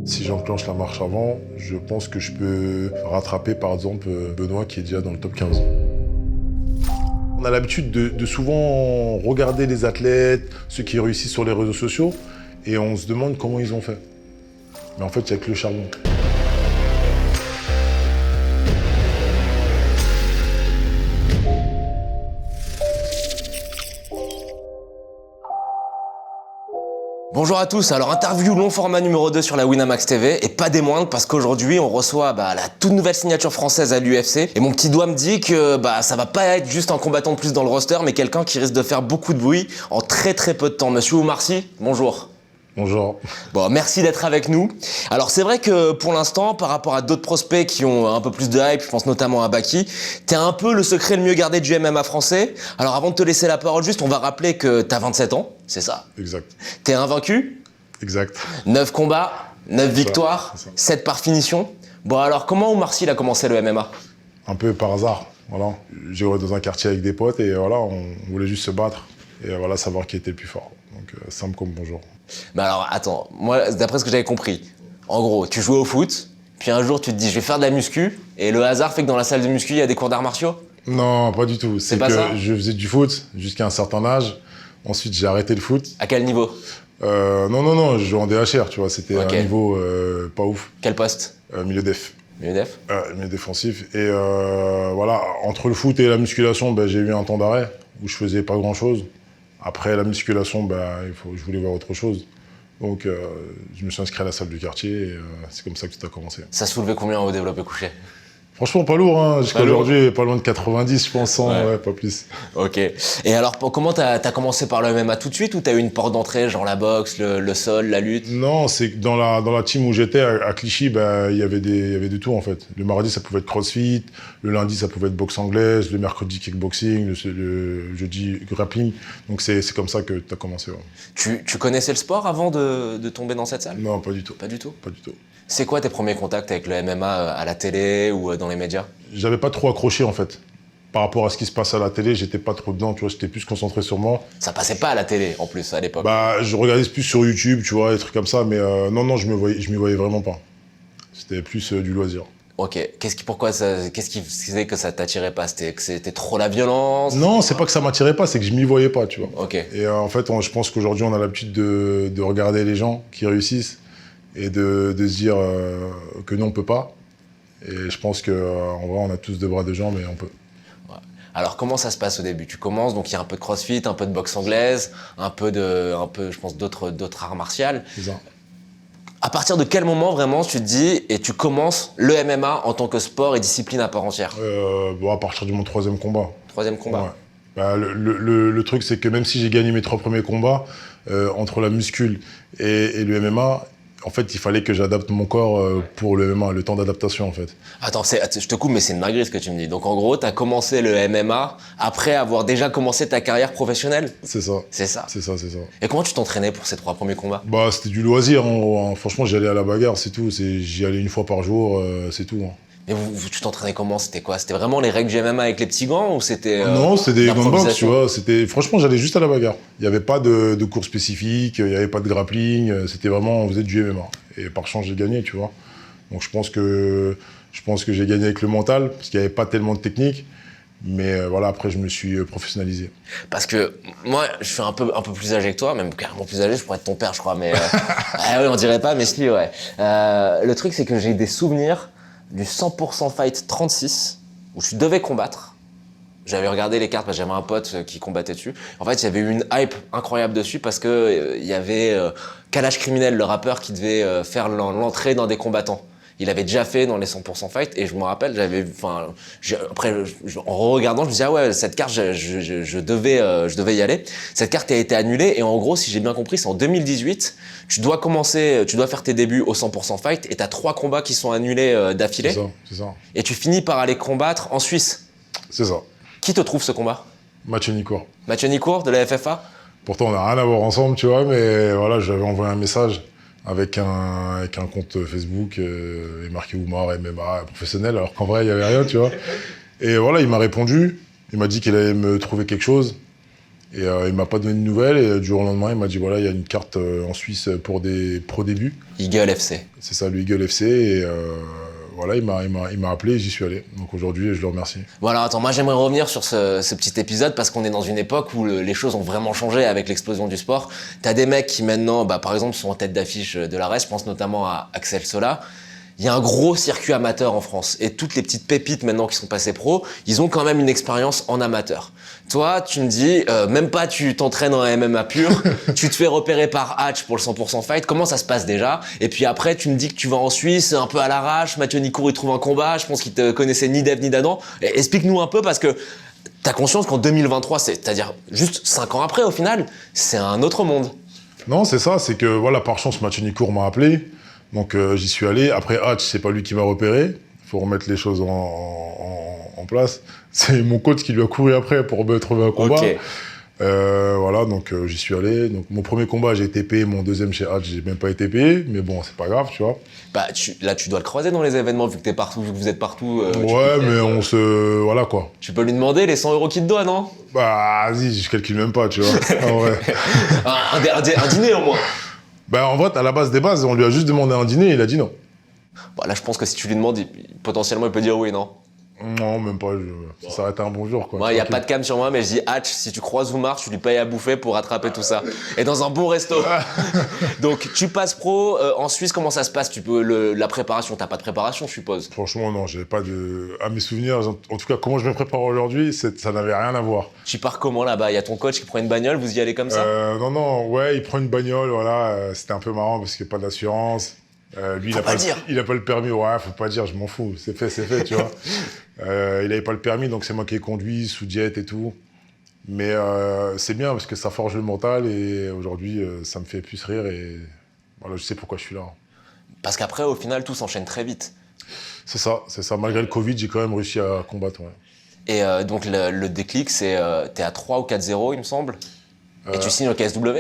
Si j'enclenche la marche avant, je pense que je peux rattraper par exemple Benoît qui est déjà dans le top 15. On a l'habitude de souvent regarder les athlètes, ceux qui réussissent sur les réseaux sociaux, et on se demande comment ils ont fait. Mais en fait, il n'y a que le charbon. Bonjour à tous, alors interview long format numéro 2 sur la Winamax TV et pas des moindres parce qu'aujourd'hui on reçoit la toute nouvelle signature française à l'UFC et mon petit doigt me dit que ça va pas être juste un combattant de plus dans le roster mais quelqu'un qui risque de faire beaucoup de bruit en très peu de temps. Monsieur Oumar Sy, bonjour. Bonjour. Bon, merci d'être avec nous. Alors c'est vrai que pour l'instant, par rapport à d'autres prospects qui ont un peu plus de hype, je pense notamment à Baki, t'es un peu le secret le mieux gardé du MMA français. Alors avant de te laisser la parole juste, on va rappeler que t'as 27 ans, c'est ça? Exact. T'es invaincu? Exact. 9 combats, 9 victoires, c'est ça. 7 par finition. Bon alors comment Oumar Sy il a commencé le MMA? Un peu par hasard, voilà. J'ai joué dans un quartier avec des potes et voilà, on voulait juste se battre et voilà, savoir qui était le plus fort. Donc simple comme bonjour. Mais alors attends, moi d'après ce que j'avais compris, en gros tu jouais au foot, puis un jour tu te dis je vais faire de la muscu, et le hasard fait que dans la salle de muscu il y a des cours d'arts martiaux? Non, pas du tout. C'est pas que ça je faisais du foot jusqu'à un certain âge. Ensuite, j'ai arrêté le foot. À quel niveau? Non, je jouais en DHR, tu vois. C'était Ok. un niveau pas ouf. Quel poste? Milieu def. Milieu def? Milieu défensif. Et voilà, entre le foot et la musculation, j'ai eu un temps d'arrêt où je faisais pas grand-chose. Après la musculation, je voulais voir autre chose. Donc, je me suis inscrit à la salle du quartier et c'est comme ça que tout a commencé. Ça soulevait combien au développé couché? Franchement, pas lourd, hein. Jusqu'à Pas lourd. aujourd'hui, pas loin de 90, je pense, hein. Ouais. Ouais, pas plus. Ok. Et alors comment t'as commencé par le MMA tout de suite ou t'as eu une porte d'entrée, genre la boxe, le sol, la lutte? Non, c'est que dans la team où j'étais, à Clichy, il y avait de tout, en fait. Le mardi, ça pouvait être crossfit, le lundi, ça pouvait être boxe anglaise, le mercredi, kickboxing, le jeudi, grappling. Donc, c'est comme ça que tu as commencé, ouais. Tu connaissais le sport avant de tomber dans cette salle? Non, pas du tout. Pas du tout. Pas du tout. C'est quoi tes premiers contacts avec le MMA à la télé ou dans les médias? J'avais pas trop accroché, en fait. Par rapport à ce qui se passe à la télé, j'étais pas trop dedans, tu vois, j'étais plus concentré sur moi. Ça passait pas à la télé en plus à l'époque. Je regardais plus sur YouTube, tu vois, des trucs comme ça, mais non, je m'y voyais vraiment pas. C'était plus du loisir. Ok. Qu'est-ce qui faisait que ça t'attirait pas? C'était que c'était trop la violence? Non, c'est pas que ça m'attirait pas, c'est que je m'y voyais pas, tu vois. Ok. Et en fait, je pense qu'aujourd'hui, on a l'habitude de regarder les gens qui réussissent et de se dire que nous, on peut pas. Et je pense qu'en vrai, on a tous deux bras, deux jambes, mais on peut. Alors comment ça se passe au début? Tu commences, donc il y a un peu de crossfit, un peu de boxe anglaise, un peu, je pense, d'autres arts martiaux. C'est ça. À partir de quel moment vraiment tu te dis et tu commences le MMA en tant que sport et discipline à part entière? À partir de mon troisième combat. Troisième combat. Ouais. Le truc, c'est que même si j'ai gagné mes 3 premiers combats, entre la muscule et le MMA, en fait, il fallait que j'adapte mon corps pour le MMA, le temps d'adaptation, en fait. Attends, je te coupe, mais c'est une dinguerie ce que tu me dis. Donc en gros, t'as commencé le MMA après avoir déjà commencé ta carrière professionnelle? C'est ça. C'est ça. C'est ça, c'est ça. Et comment tu t'entraînais pour ces 3 premiers combats? C'était du loisir, hein. Franchement, j'allais à la bagarre, c'est tout. J'y allais une fois par jour, c'est tout, hein. Mais tu t'entraînais comment? C'était quoi? C'était vraiment les règles du MMA avec les petits gants ou c'était Non, c'était des gants de boxe, tu l'improvisation? vois. Franchement, j'allais juste à la bagarre. Il n'y avait pas de cours spécifiques, il n'y avait pas de grappling. C'était vraiment, on faisait du MMA. Et par chance, j'ai gagné, tu vois. Donc je pense que j'ai gagné avec le mental, parce qu'il n'y avait pas tellement de technique. Mais voilà, après, je me suis professionnalisé. Parce que moi, je suis un peu plus âgé que toi, même carrément plus âgé, je pourrais être ton père, je crois, mais ah oui, on dirait pas, mais si, ouais. Le truc, c'est que j'ai des souvenirs du 100% Fight 36, où je devais combattre. J'avais regardé les cartes parce que j'avais un pote qui combattait dessus. En fait, il y avait eu une hype incroyable dessus parce que il y avait Kalash Criminel, le rappeur, qui devait faire l'entrée dans des combattants. Il avait déjà fait dans les 100% Fight et je me rappelle, en regardant, je me disais ah ouais, cette carte, je devais y aller. Cette carte a été annulée et en gros, si j'ai bien compris, c'est en 2018. Tu dois faire tes débuts au 100% Fight et t'as 3 combats qui sont annulés d'affilée. C'est ça. Et tu finis par aller combattre en Suisse. C'est ça. Qui te trouve ce combat? Mathieu Nicourt. Mathieu Nicourt de la FFA? Pourtant, on n'a rien à voir ensemble, tu vois, mais voilà, j'avais envoyé un message avec un compte Facebook et marqué Oumar MMA professionnel, alors qu'en vrai, il n'y avait rien, tu vois. Et voilà, il m'a répondu, il m'a dit qu'il allait me trouver quelque chose. Et il m'a pas donné de nouvelles. Et du jour au lendemain, il m'a dit voilà, il y a une carte en Suisse pour des pro débuts. Eagle FC. C'est ça, le Eagle FC. Et voilà, il m'a appelé et j'y suis allé. Donc aujourd'hui, je le remercie. Voilà, attends, moi j'aimerais revenir sur ce petit épisode parce qu'on est dans une époque où les choses ont vraiment changé avec l'explosion du sport. T'as des mecs qui maintenant, par exemple, sont en tête d'affiche de la race, je pense notamment à Axel Sola. Il y a un gros circuit amateur en France et toutes les petites pépites maintenant qui sont passées pro, ils ont quand même une expérience en amateur. Toi, tu me dis, même pas tu t'entraînes en MMA pur, tu te fais repérer par Hatch pour le 100% fight, comment ça se passe déjà? Et puis après, tu me dis que tu vas en Suisse un peu à l'arrache, Mathieu Nicour il trouve un combat, je pense qu'il te connaissait ni d'Ève ni d'Adam. Explique-nous un peu parce que t'as conscience qu'en 2023, c'est-à-dire juste 5 ans après au final, c'est un autre monde. Non, c'est ça, c'est que voilà, par chance, Mathieu Nicour m'a appelé. Donc j'y suis allé. Après Hatch, c'est pas lui qui m'a repéré. Il faut remettre les choses en place. C'est mon coach qui lui a couru après pour me trouver un combat. Okay. Voilà, donc j'y suis allé. Donc mon premier combat, j'ai été payé. Mon deuxième chez Hatch, j'ai même pas été payé. Mais bon, c'est pas grave, tu vois. Là, tu dois le croiser dans les événements vu que t'es partout, vu que vous êtes partout. Ouais, mais on se... Voilà, quoi. Tu peux lui demander les 100 € qu'il te doit, non? Bah, vas-y, je calcule même pas, tu vois. En vrai. un dîner au moins. En vrai, à la base des bases, on lui a juste demandé un dîner et il a dit non. Là, je pense que si tu lui demandes, potentiellement, il peut dire oui, non? Non, même pas. Ça s'arrête à un bonjour, quoi. Moi, il n'y a pas de cam sur moi, mais je dis Hatch, si tu croises Oumar, tu lui payes à bouffer pour rattraper tout ça. Et dans un bon resto. Donc, tu passes pro. En Suisse, comment ça se passe? La préparation, t'as pas de préparation, je suppose? Franchement, non, j'avais pas de... À mes souvenirs, en tout cas, comment je me prépare aujourd'hui, ça n'avait rien à voir. Tu pars comment là-bas? Il y a ton coach qui prend une bagnole, vous y allez comme ça? Non, ouais, il prend une bagnole, voilà. C'était un peu marrant parce qu'il n'y a pas d'assurance. Lui, il a pas le permis, ouais, faut pas dire, je m'en fous. C'est fait, tu vois. Il avait pas le permis, donc c'est moi qui ai conduit, sous diète et tout. Mais c'est bien parce que ça forge le mental et aujourd'hui, ça me fait plus rire et voilà, je sais pourquoi je suis là. Parce qu'après, au final, tout s'enchaîne très vite. C'est ça. Malgré le Covid, j'ai quand même réussi à combattre, ouais. Et donc, le déclic, c'est t'es à 3 ou 4-0, il me semble, et tu signes au KSW.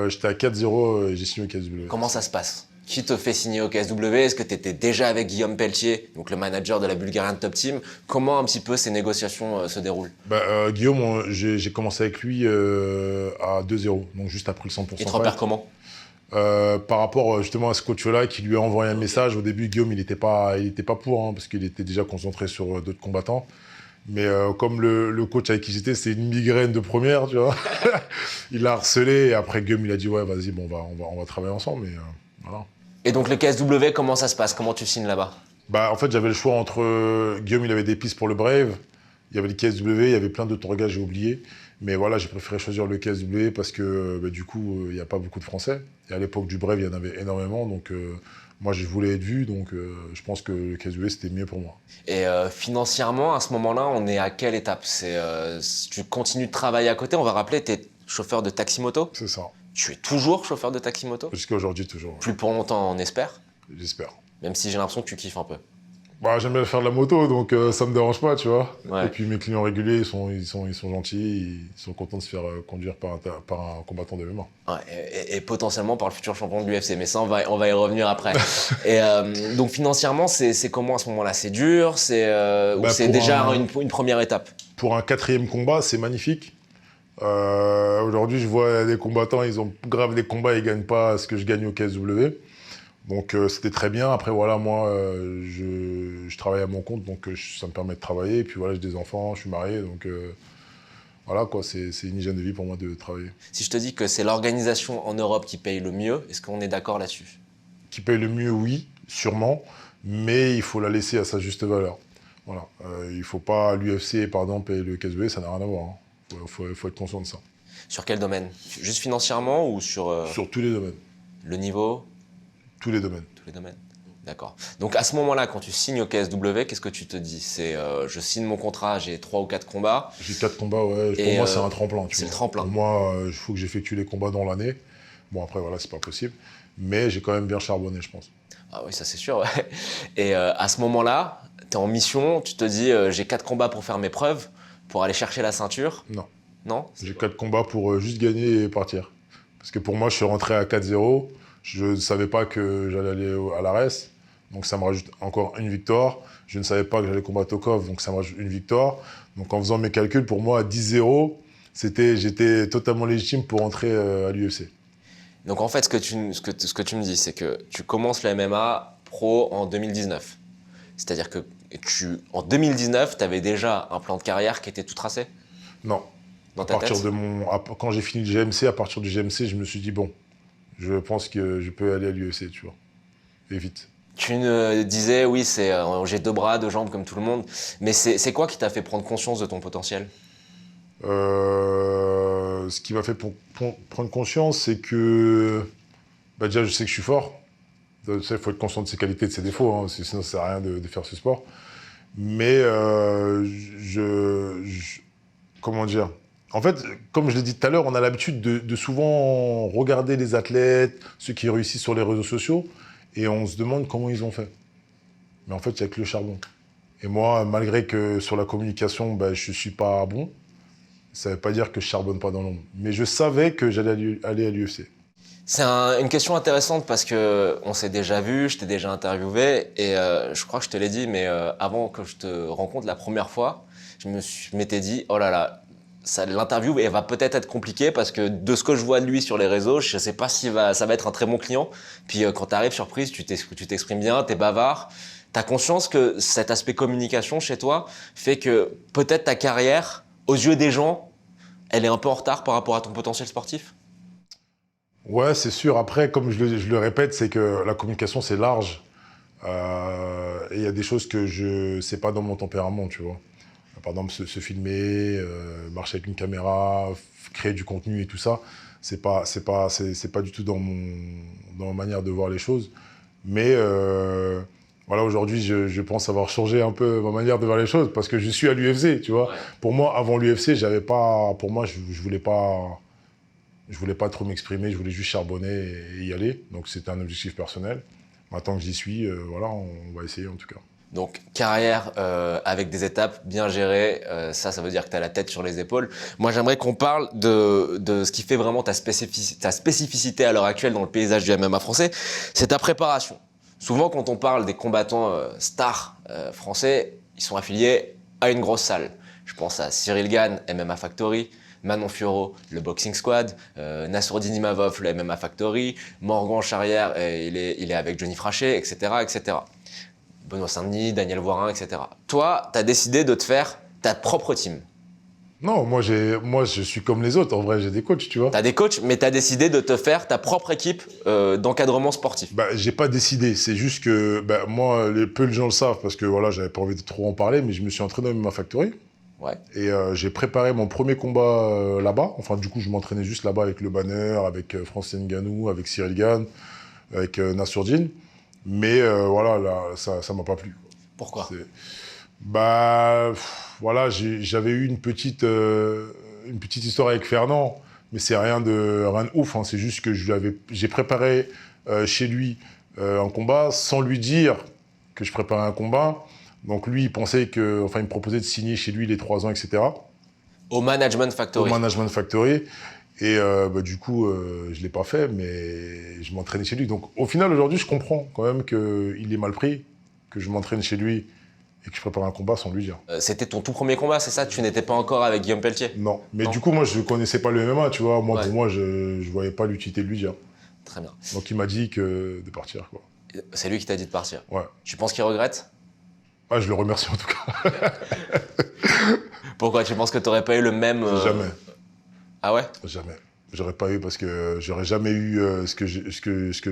J'étais à 4-0 et j'ai signé au KSW. Comment ça se passe? Qui te fait signer au KSW? Est-ce que tu étais déjà avec Guillaume Pelletier, donc le manager de la Bulgarian Top Team? Comment un petit peu ces négociations se déroulent? Guillaume, j'ai commencé avec lui à 2-0, donc juste après le 100%. Il te repère comment? Par rapport justement à ce coach-là qui lui a envoyé un message. Au début, Guillaume, il était pas pour, parce qu'il était déjà concentré sur d'autres combattants. Mais comme le coach avec qui j'étais, c'est une migraine de première, tu vois. Il l'a harcelé et après Guillaume, il a dit ouais, vas-y, bon, on va travailler ensemble. Mais voilà. Et donc le KSW, comment ça se passe? Comment tu signes là-bas? En fait, j'avais le choix entre... Guillaume, il avait des pistes pour le Brave, il y avait le KSW, il y avait plein d'autres gars, j'ai oublié. Mais voilà, j'ai préféré choisir le KSW parce que du coup, il n'y a pas beaucoup de Français. Et à l'époque du Brave, il y en avait énormément. Donc moi, je voulais être vu, donc je pense que le KSW, c'était mieux pour moi. Et financièrement, à ce moment-là, on est à quelle étape? Tu continues de travailler à côté, on va rappeler, tu es chauffeur de taxi-moto? C'est ça. Tu es toujours chauffeur de taxi-moto? Jusqu'à aujourd'hui, toujours. Ouais. Plus pour longtemps, on espère? J'espère. Même si j'ai l'impression que tu kiffes un peu. J'aime bien faire de la moto, donc ça me dérange pas, tu vois. Ouais. Et puis mes clients réguliers, ils sont gentils, ils sont contents de se faire conduire par un combattant de MMA. Ouais, et potentiellement par le futur champion de l'UFC, mais ça, on va y revenir après. Et donc financièrement, c'est comment à ce moment-là? C'est dur? Ou c'est déjà une première étape? Pour un 4e combat, c'est magnifique. Aujourd'hui, je vois des combattants, ils ont grave des combats, ils gagnent pas ce que je gagne au KSW. Donc c'était très bien. Après voilà, moi je travaille à mon compte, donc ça me permet de travailler. Et puis voilà, j'ai des enfants, je suis marié, donc voilà quoi, c'est une hygiène de vie pour moi de travailler. Si je te dis que c'est l'organisation en Europe qui paye le mieux, est-ce qu'on est d'accord là-dessus? Qui paye le mieux, oui, sûrement, mais il faut la laisser à sa juste valeur. Voilà, il faut pas l'UFC par exemple payer le KSW, ça n'a rien à voir. Hein. Faut être conscient de ça. Sur quel domaine? Juste financièrement ou sur Sur tous les domaines. Le niveau? Tous les domaines. Tous les domaines. D'accord. Donc à ce moment-là, quand tu signes au KSW, qu'est-ce que tu te dis? C'est je signe mon contrat, j'ai 3 ou 4 combats. J'ai 4 combats, ouais. Pour moi, c'est un tremplin. C'est le tremplin. Pour moi, il faut que j'effectue les combats dans l'année. Bon, après, voilà, c'est pas possible. Mais j'ai quand même bien charbonné, je pense. Ah oui, ça c'est sûr. Ouais. Et à ce moment-là, tu es en mission, tu te dis j'ai 4 combats pour faire mes preuves, pour aller chercher la ceinture. Non. Non? J'ai 4 combats pour juste gagner et partir. Parce que pour moi, je suis rentré à 4-0. Je ne savais pas que j'allais aller à l'ARES, donc ça me rajoute encore une victoire. Je ne savais pas que j'allais combattre Tokov, donc ça me rajoute une victoire. Donc en faisant mes calculs, pour moi, à 10-0, J'étais totalement légitime pour entrer à l'UFC. Donc en fait, ce que tu me dis, c'est que tu commences le MMA pro en 2019. C'est-à-dire que en 2019, tu avais déjà un plan de carrière qui était tout tracé Non. dans ta tête? Quand j'ai fini le GMC, à partir du GMC, je me suis dit, bon, je pense que je peux aller à l'UFC, tu vois. Et vite. Tu ne disais, oui, j'ai 2 bras, 2 jambes comme tout le monde. Mais c'est quoi qui t'a fait prendre conscience de ton potentiel? Ce qui m'a fait prendre conscience, c'est que déjà, je sais que je suis fort. Il faut être conscient de ses qualités et de ses défauts, hein, sinon ça sert à rien de faire ce sport. Mais comment dire? En fait, comme je l'ai dit tout à l'heure, on a l'habitude de souvent regarder les athlètes, ceux qui réussissent sur les réseaux sociaux, et on se demande comment ils ont fait. Mais en fait, il n'y a que le charbon. Et moi, malgré que sur la communication, je ne suis pas bon, ça ne veut pas dire que je charbonne pas dans l'ombre. Mais je savais que j'allais aller à l'UFC. C'est une question intéressante parce que on s'est déjà vu, je t'ai déjà interviewé et je crois que je te l'ai dit, mais avant que je te rencontre la première fois, je m'étais dit, oh là là, l'interview elle va peut-être être compliquée parce que de ce que je vois de lui sur les réseaux, je sais pas si ça va être un très bon client. Puis quand tu arrives surprise, tu t'exprimes bien, tu es bavard. Tu as conscience que cet aspect communication chez toi fait que peut-être ta carrière, aux yeux des gens, elle est un peu en retard par rapport à ton potentiel sportif? Ouais, c'est sûr. Après, comme je le répète, c'est que la communication, c'est large. Et il y a des choses que c'est pas dans mon tempérament, tu vois. Par exemple, se filmer, marcher avec une caméra, créer du contenu et tout ça, c'est pas du tout dans ma manière de voir les choses. Mais voilà, aujourd'hui, je pense avoir changé un peu ma manière de voir les choses parce que je suis à l'UFC, tu vois. Ouais. Pour moi, avant l'UFC, je voulais pas trop m'exprimer, je voulais juste charbonner et y aller. Donc c'était un objectif personnel. Maintenant que j'y suis, voilà, on va essayer en tout cas. Donc carrière avec des étapes bien gérées, ça veut dire que tu as la tête sur les épaules. Moi j'aimerais qu'on parle de ce qui fait vraiment ta spécificité à l'heure actuelle dans le paysage du MMA français, c'est ta préparation. Souvent quand on parle des combattants stars français, ils sont affiliés à une grosse salle. Je pense à Cyril Gane, MMA Factory, Manon Fiorot, le Boxing Squad, Nassourdine Imavov, le MMA Factory, Morgan Charrière, il est avec Johnny Frachet, etc., etc. Benoît Saint-Denis, Daniel Voirin, etc. Toi, tu as décidé de te faire ta propre team. Non, moi je suis comme les autres. En vrai, j'ai des coachs, tu vois. Tu as des coachs, mais tu as décidé de te faire ta propre équipe d'encadrement sportif. J'ai pas décidé. C'est juste que moi, peu de gens le savent parce que voilà, j'avais pas envie de trop en parler, mais je me suis entraîné dans ma factory. Ouais. Et j'ai préparé mon premier combat là-bas. Enfin, du coup, je m'entraînais juste là-bas avec le banner, avec Francis Ngannou, avec Cyril Gane, avec Nassourdine. Mais voilà, là, ça m'a pas plu. Pourquoi? Voilà, j'avais eu une petite histoire avec Fernand, mais c'est rien de ouf. Hein. C'est juste que j'ai préparé chez lui un combat sans lui dire que je préparais un combat. Donc lui, il me proposait de signer chez lui les 3 ans, etc. Au Management Factory. Au Management Factory. Et du coup, je ne l'ai pas fait, mais je m'entraînais chez lui. Donc au final, aujourd'hui, je comprends quand même qu'il est mal pris, que je m'entraîne chez lui et que je prépare un combat sans lui dire. C'était ton tout premier combat, c'est ça? Tu n'étais pas encore avec Guillaume Pelletier? Non, mais du coup, moi, je ne connaissais pas le MMA, tu vois. Moi, Pour moi, je ne voyais pas l'utilité de lui dire. Très bien. Donc il m'a dit de partir, quoi. C'est lui qui t'a dit de partir? Ouais. Tu penses qu'il regrette? Ah, je le remercie en tout cas. Pourquoi? Tu penses que tu n'aurais pas eu le même... Jamais. Ah ouais? Jamais. J'aurais pas eu parce que j'aurais jamais eu ce que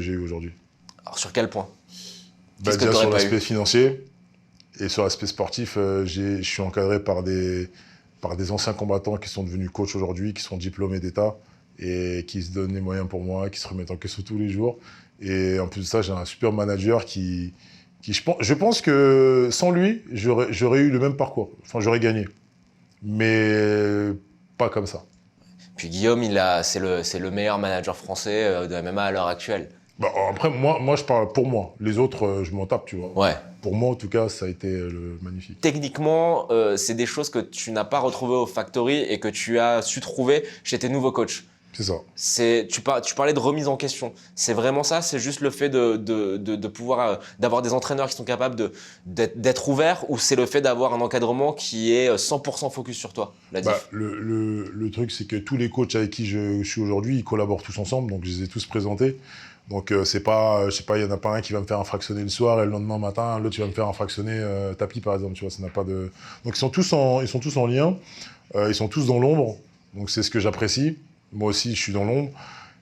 j'ai eu aujourd'hui. Alors sur quel point? Déjà sur l'aspect financier et sur l'aspect sportif, je suis encadré par des anciens combattants qui sont devenus coachs aujourd'hui, qui sont diplômés d'État et qui se donnent les moyens pour moi, qui se remettent en question tous les jours. Et en plus de ça, j'ai un super manager qui je pense que sans lui, j'aurais eu le même parcours. Enfin, j'aurais gagné. Mais pas comme ça. Puis Guillaume, c'est le meilleur manager français de MMA à l'heure actuelle. Après, moi, je parle pour moi. Les autres, je m'en tape, tu vois. Ouais. Pour moi, en tout cas, ça a été magnifique. Techniquement, c'est des choses que tu n'as pas retrouvées au Factory et que tu as su trouver chez tes nouveaux coachs. C'est ça. Tu parlais de remise en question. C'est vraiment ça? C'est juste le fait de pouvoir, d'avoir des entraîneurs qui sont capables d'être ouverts, ou c'est le fait d'avoir un encadrement qui est 100% focus sur toi, la diff? Le truc, c'est que tous les coachs avec qui je suis aujourd'hui, ils collaborent tous ensemble, donc je les ai tous présentés. Donc c'est pas, je sais pas, il y en a pas un qui va me faire un fractionné le soir et le lendemain matin, l'autre il va me faire un fractionné tapis par exemple, tu vois, ça n'a pas de. Donc ils sont tous en lien, ils sont tous dans l'ombre, donc c'est ce que j'apprécie. Moi aussi, je suis dans l'ombre,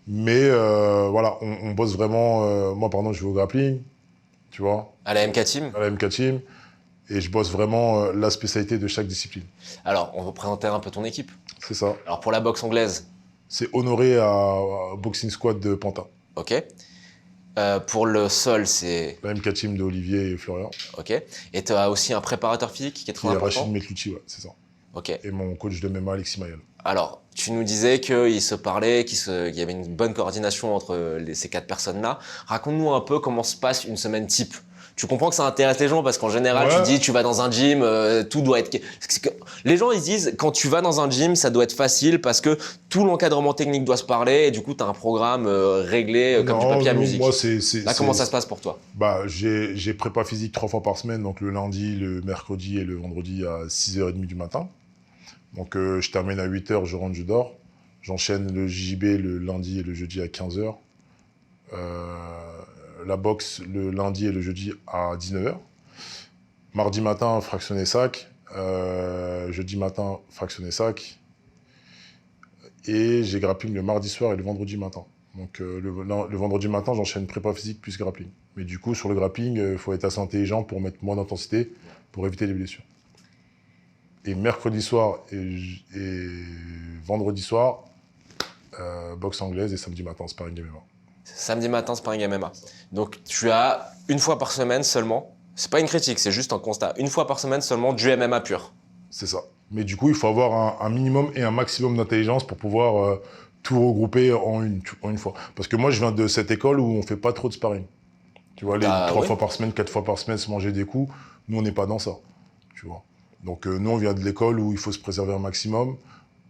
mais voilà, on bosse vraiment. Moi, par exemple, je vais au grappling, tu vois, À la MK Team? à la MK Team, et je bosse vraiment la spécialité de chaque discipline. Alors, on va présenter un peu ton équipe. C'est ça. Alors, pour la boxe anglaise, C'est honoré à Boxing Squad de Pantin. ok. Pour le sol, c'est La MK Team de Olivier et Florian. ok. Et tu as aussi un préparateur physique qui est très Qui est important. Rachid Metlouchi, ouais, c'est ça. Ok. Et mon coach de MMA, Alexis Mayel. Alors, tu nous disais qu'il se parlait, qu'il y avait une bonne coordination entre ces 4 personnes-là. Raconte-nous un peu comment se passe une semaine type. Tu comprends que ça intéresse les gens parce qu'en général, Ouais. tu dis, tu vas dans un gym, tout doit être... Les gens, ils disent, quand tu vas dans un gym, ça doit être facile parce que tout l'encadrement technique doit se parler et du coup, tu as un programme réglé comme du papier à musique. Moi, Là, comment ça se passe pour toi? Bah, j'ai prépa physique 3 fois par semaine, donc le lundi, le mercredi et le vendredi à 6h30 du matin. Donc je termine à 8h, je rentre, je dors. J'enchaîne le JJB le lundi et le jeudi à 15h. La boxe le lundi et le jeudi à 19h. Mardi matin, fractionné sac. Jeudi matin, fractionné sac. Et j'ai grappling le mardi soir et le vendredi matin. Donc le vendredi matin, j'enchaîne prépa physique plus grappling. Mais du coup, sur le grappling, il faut être assez intelligent pour mettre moins d'intensité, pour éviter les blessures. Et mercredi soir et vendredi soir, boxe anglaise, et samedi matin, sparring MMA. Samedi matin, sparring MMA. Donc, tu as une fois par semaine seulement, c'est pas une critique, c'est juste un constat, une fois par semaine seulement du MMA pur. C'est ça. Mais du coup, il faut avoir un minimum et un maximum d'intelligence pour pouvoir tout regrouper en une fois. Parce que moi, je viens de cette école où on fait pas trop de sparring. Tu vois, les 3 fois par semaine, 4 fois par semaine, se manger des coups, nous, on n'est pas dans ça. Tu vois. Donc, nous, on vient de l'école où il faut se préserver un maximum.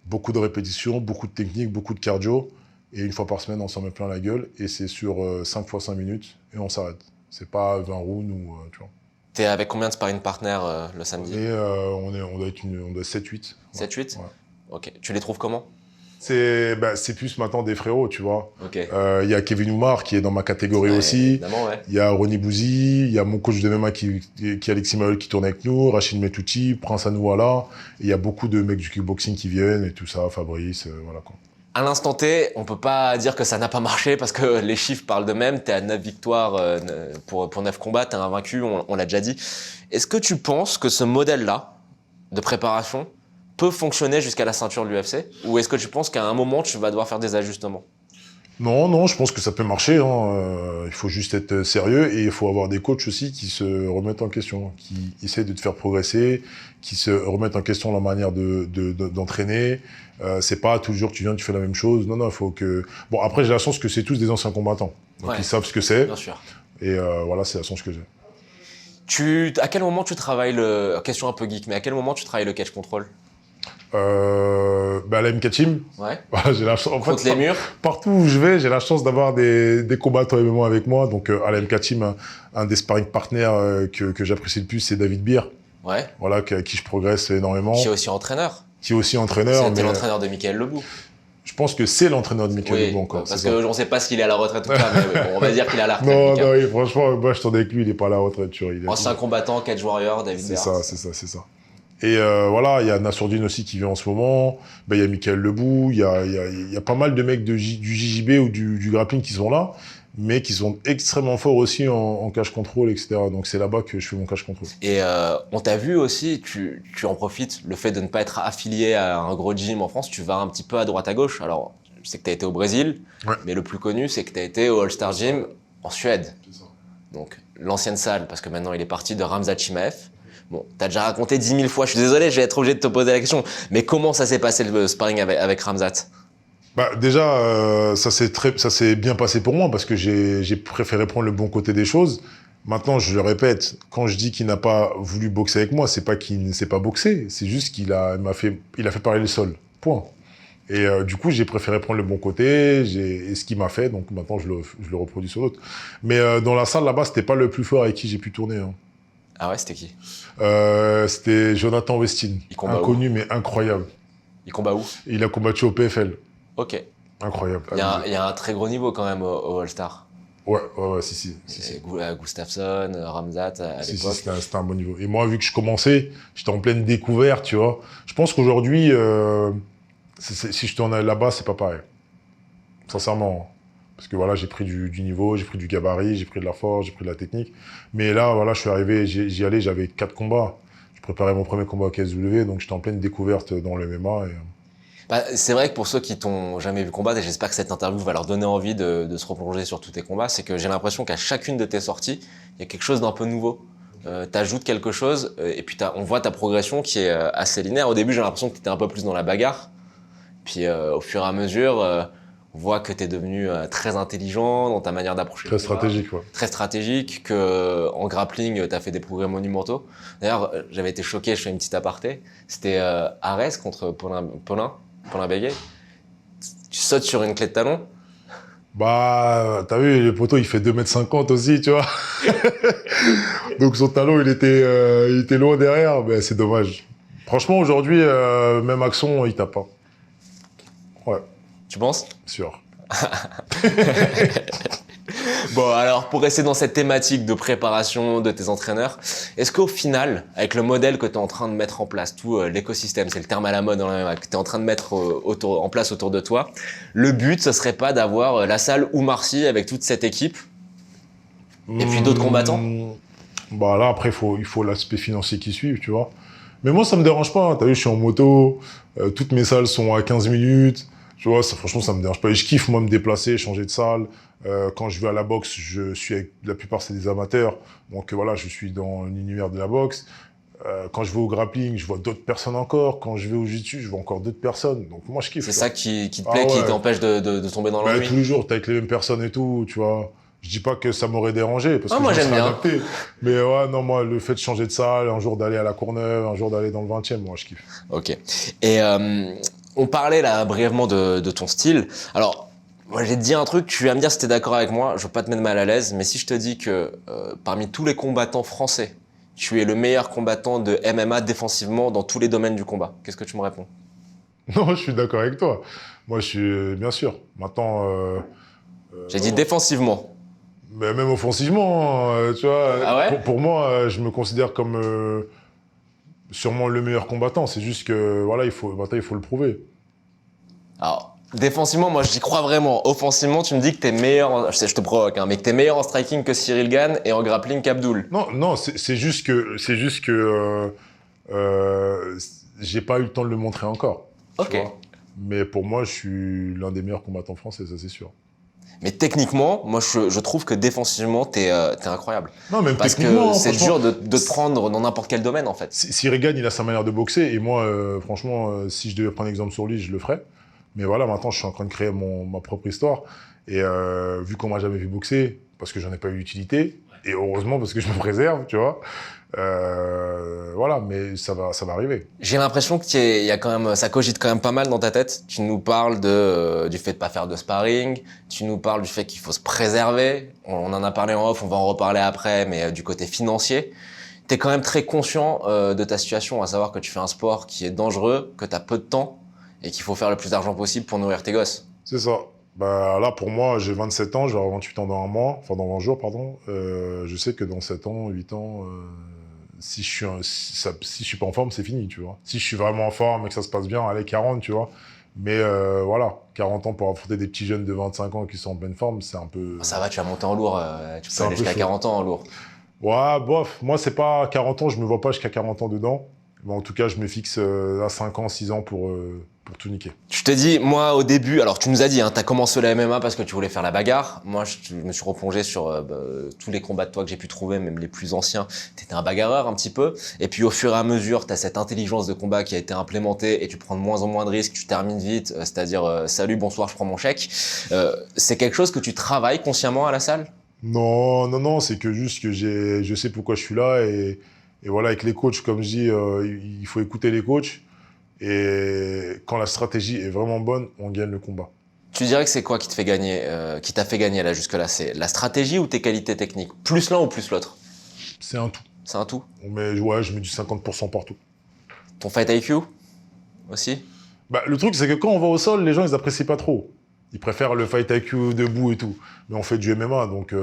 Beaucoup de répétitions, beaucoup de techniques, beaucoup de cardio. Et une fois par semaine, on s'en met plein la gueule. Et c'est sur 5 fois 5 minutes et on s'arrête. C'est pas 20 rounds ou, tu vois. T'es avec combien de sparring partners le samedi? Et on doit être 7-8. 7-8? Ouais. Ok. Tu les trouves comment? C'est plus maintenant des frérots, tu vois. Ok. Y a Kevin Oumar qui est dans ma catégorie Ouais, aussi. évidemment, ouais. Il y a Ronnie Bouzy, il y a mon coach de MMA qui est Alexis Mayol qui tourne avec nous, Rachid Metlouchi, Prince Anouala. Il y a beaucoup de mecs du kickboxing qui viennent et tout ça, Fabrice, voilà quoi. À l'instant T, on peut pas dire que ça n'a pas marché parce que les chiffres parlent d'eux-mêmes. T'es à 9 victoires pour 9 combats, t'es invaincu, on l'a déjà dit. Est-ce que tu penses que ce modèle-là de préparation peut fonctionner jusqu'à la ceinture de l'UFC? Ou est-ce que tu penses qu'à un moment, tu vas devoir faire des ajustements? Non, je pense que ça peut marcher. Il faut juste être sérieux et il faut avoir des coachs aussi qui se remettent en question, qui essaient de te faire progresser, qui se remettent en question la manière d'entraîner. C'est pas toujours tu viens, tu fais la même chose. Non, il faut que... Bon, après, j'ai la chance que c'est tous des anciens combattants. Donc, Ouais, ils savent ce que c'est. bien sûr. Et voilà, c'est la chance que j'ai. À quel moment tu travailles question un peu geek, mais à quel moment tu travailles le catch control? La MK Team, Ouais. j'ai la chance. En Contre fait, les murs? partout où je vais, j'ai la chance d'avoir des combattants MMA avec moi. Donc, à la MK Team, un des sparring partners que j'apprécie le plus, c'est David Beer. Ouais. Voilà, avec qui je progresse énormément. Qui est aussi entraîneur. Qui est aussi entraîneur. C'était mais l'entraîneur de Michael Lebou. je pense que c'est l'entraîneur de Michael Oui, Lebou encore. parce c'est ça. qu'on ne sait pas s'il est à la retraite ou pas, mais bon, on va dire qu'il est à la retraite. Non, Mika. oui, franchement, moi, je tourne avec lui, il est pas à la retraite. Tu vois, Ancien combattant, catch warrior, David C'est Beer. ça. Et voilà, il y a Nassourdine aussi qui vient en ce moment. Il y a Michael Lebou, il y a pas mal de mecs du JJB ou du grappling qui sont là, mais qui sont extrêmement forts aussi en cash control, etc. Donc c'est là-bas que je fais mon cash control. Et on t'a vu aussi, tu en profites, le fait de ne pas être affilié à un gros gym en France, tu vas un petit peu à droite à gauche. Alors, je sais que tu as été au Brésil, Ouais. mais le plus connu, c'est que tu as été au All-Star Gym en Suède. Donc, l'ancienne salle, parce que maintenant il est parti, de Khamzat Chimaev. Bon, t'as déjà raconté 10 000 fois, je suis désolé, je vais être obligé de te poser la question, mais comment ça s'est passé le sparring avec Khamzat? Déjà, ça s'est bien passé pour moi parce que j'ai préféré prendre le bon côté des choses. Maintenant, je le répète, quand je dis qu'il n'a pas voulu boxer avec moi, c'est pas qu'il ne sait pas boxer, c'est juste qu'il a fait parler le sol. Point. Et du coup, j'ai préféré prendre le bon côté, et ce qui m'a fait, donc maintenant je le reproduis sur d'autres. Mais dans la salle là-bas, c'était pas le plus fort avec qui j'ai pu tourner. Hein. Ah ouais, c'était qui? C'était Jonathan Westin, Il combat inconnu mais incroyable. Il combat où? Il a combattu au PFL, Ok. incroyable. Il y a un très gros niveau quand même au All-Star. Ouais, si. Gustafsson, Ramzat à Si, l'époque. c'était un bon niveau. Et moi, vu que je commençais, j'étais en pleine découverte, tu vois. Je pense qu'aujourd'hui, si je tourne là-bas, c'est pas pareil. Sincèrement. Parce que voilà, j'ai pris du niveau, j'ai pris du gabarit, j'ai pris de la force, j'ai pris de la technique. Mais là, voilà, je suis arrivé, j'y allais, j'avais 4 combats. Je préparais mon premier combat au KSW, donc j'étais en pleine découverte dans le MMA. Bah, c'est vrai que pour ceux qui t'ont jamais vu combattre, et j'espère que cette interview va leur donner envie de se replonger sur tous tes combats, c'est que j'ai l'impression qu'à chacune de tes sorties, il y a quelque chose d'un peu nouveau. T'ajoutes quelque chose, et puis on voit ta progression qui est assez linéaire. Au début, j'ai l'impression que t'étais un peu plus dans la bagarre. Puis au fur et à mesure, on voit que t'es devenu très intelligent dans ta manière d'approcher. Très stratégique, ouais. Très stratégique, que en grappling, t'as fait des progrès monumentaux. D'ailleurs, j'avais été choqué, je fais une petite aparté. C'était Arès contre Paulin Béguet. Tu sautes sur une clé de talon. Bah, t'as vu, le poteau, il fait 2,50 m aussi, tu vois. Donc son talon, il était loin derrière, mais c'est dommage. Franchement, aujourd'hui, même Axon, il tape pas. Ouais, Tu penses? sûr. Bon, alors, pour rester dans cette thématique de préparation de tes entraîneurs, est-ce qu'au final, avec le modèle que tu es en train de mettre en place, tout l'écosystème, c'est le terme à la mode dans la MMA, que tu es en train de mettre en place autour de toi, le but, ce serait pas d'avoir la salle ou Marcy avec toute cette équipe et puis d'autres combattants? Bah là, après, il faut l'aspect financier qui suit, tu vois. Mais moi, ça me dérange pas. T'as vu, je suis en moto, toutes mes salles sont à 15 minutes. Tu vois, franchement, ça me dérange pas. Et je kiffe, moi, me déplacer, changer de salle. Quand je vais à la boxe, je suis avec, la plupart, c'est des amateurs. Donc voilà, je suis dans l'univers de la boxe. Quand je vais au grappling, je vois d'autres personnes encore. Quand je vais au jiu-jitsu, je vois encore d'autres personnes. Donc moi, je kiffe. C'est ça qui te plaît, qui ouais. t'empêche de tomber dans Bah, l'ennui? tous les jours, t'es avec les mêmes personnes et tout, tu vois. Je dis pas que ça m'aurait dérangé, parce que moi, je me j'aime serais bien. adapté. Mais ouais, non, moi, le fait de changer de salle, un jour d'aller à la Courneuve, un jour d'aller dans le 20e, moi, je kiffe. Ok. Et on parlait là brièvement de ton style. Alors, moi, j'ai te dit un truc, tu vas me dire si t'es d'accord avec moi, je veux pas te mettre mal à l'aise, mais si je te dis que parmi tous les combattants français, tu es le meilleur combattant de MMA défensivement dans tous les domaines du combat, qu'est-ce que tu me réponds? Non, je suis d'accord avec toi. Moi, je suis, bien sûr. Maintenant, J'ai dit défensivement. mais même offensivement, tu vois, Ah ouais? pour moi, je me considère comme sûrement le meilleur combattant. C'est juste que, voilà, maintenant, il faut le prouver. Alors, défensivement, moi, j'y crois vraiment. Offensivement, tu me dis que t'es meilleur, je te provoque, hein, mais que t'es meilleur en striking que Cyril Gane et en grappling qu'Abdoul. Non, c'est juste que, j'ai pas eu le temps de le montrer encore. Tu Ok. vois. Mais pour moi, je suis l'un des meilleurs combattants français, ça c'est sûr. Mais techniquement, moi, je trouve que défensivement, t'es incroyable. Non, même Parce techniquement, que c'est franchement, dur de te prendre dans n'importe quel domaine, en fait. si Reagan, il a sa manière de boxer, et moi, franchement, si je devais prendre exemple sur lui, je le ferais. Mais voilà, maintenant, je suis en train de créer ma propre histoire. Et vu qu'on m'a jamais vu boxer, parce que j'en ai pas eu l'utilité, et heureusement parce que je me préserve, tu vois. Voilà, mais ça va arriver. J'ai l'impression qu'il y a quand même, ça cogite quand même pas mal dans ta tête. Tu nous parles du fait de pas faire de sparring. Tu nous parles du fait qu'il faut se préserver. On en a parlé en off, on va en reparler après, mais du côté financier. T'es quand même très conscient de ta situation, à savoir que tu fais un sport qui est dangereux, que t'as peu de temps et qu'il faut faire le plus d'argent possible pour nourrir tes gosses. C'est ça. Bah, là, pour moi, j'ai 27 ans, je vais avoir 28 ans dans un mois, enfin dans 20 jours, pardon. Je sais que dans 7 ans, 8 ans, si je suis pas en forme, c'est fini, tu vois. Si je suis vraiment en forme et que ça se passe bien, allez, 40, tu vois. Mais voilà, 40 ans pour affronter des petits jeunes de 25 ans qui sont en pleine forme, c'est un peu... Ça va, tu vas monter en lourd, tu C'est peux un aller peu jusqu'à chaud. 40 ans en lourd. Ouais, bof, moi, c'est pas 40 ans, je me vois pas jusqu'à 40 ans dedans. Mais en tout cas, je me fixe à 5 ans, 6 ans pour tout niquer. Je te dis, moi au début, alors tu nous as dit, hein, t'as commencé la MMA parce que tu voulais faire la bagarre. Moi, je me suis replongé sur tous les combats de toi que j'ai pu trouver, même les plus anciens. T'étais un bagarreur un petit peu. Et puis au fur et à mesure, t'as cette intelligence de combat qui a été implémentée et tu prends de moins en moins de risques, tu termines vite, c'est-à-dire salut, bonsoir, je prends mon chèque. C'est quelque chose que tu travailles consciemment à la salle? Non, c'est que juste que je sais pourquoi je suis là et voilà, avec les coachs, comme je dis, il faut écouter les coachs Et quand la stratégie est vraiment bonne, on gagne le combat. Tu dirais que c'est quoi qui te fait gagner, qui t'a fait gagner là jusque-là? C'est la stratégie ou tes qualités techniques? Plus l'un ou plus l'autre? C'est un tout. C'est un tout. Ouais, je mets du 50% partout. Ton fight IQ aussi? Bah, le truc, c'est que quand on va au sol, les gens, ils apprécient pas trop. Ils préfèrent le fight IQ debout et tout. Mais on fait du MMA, donc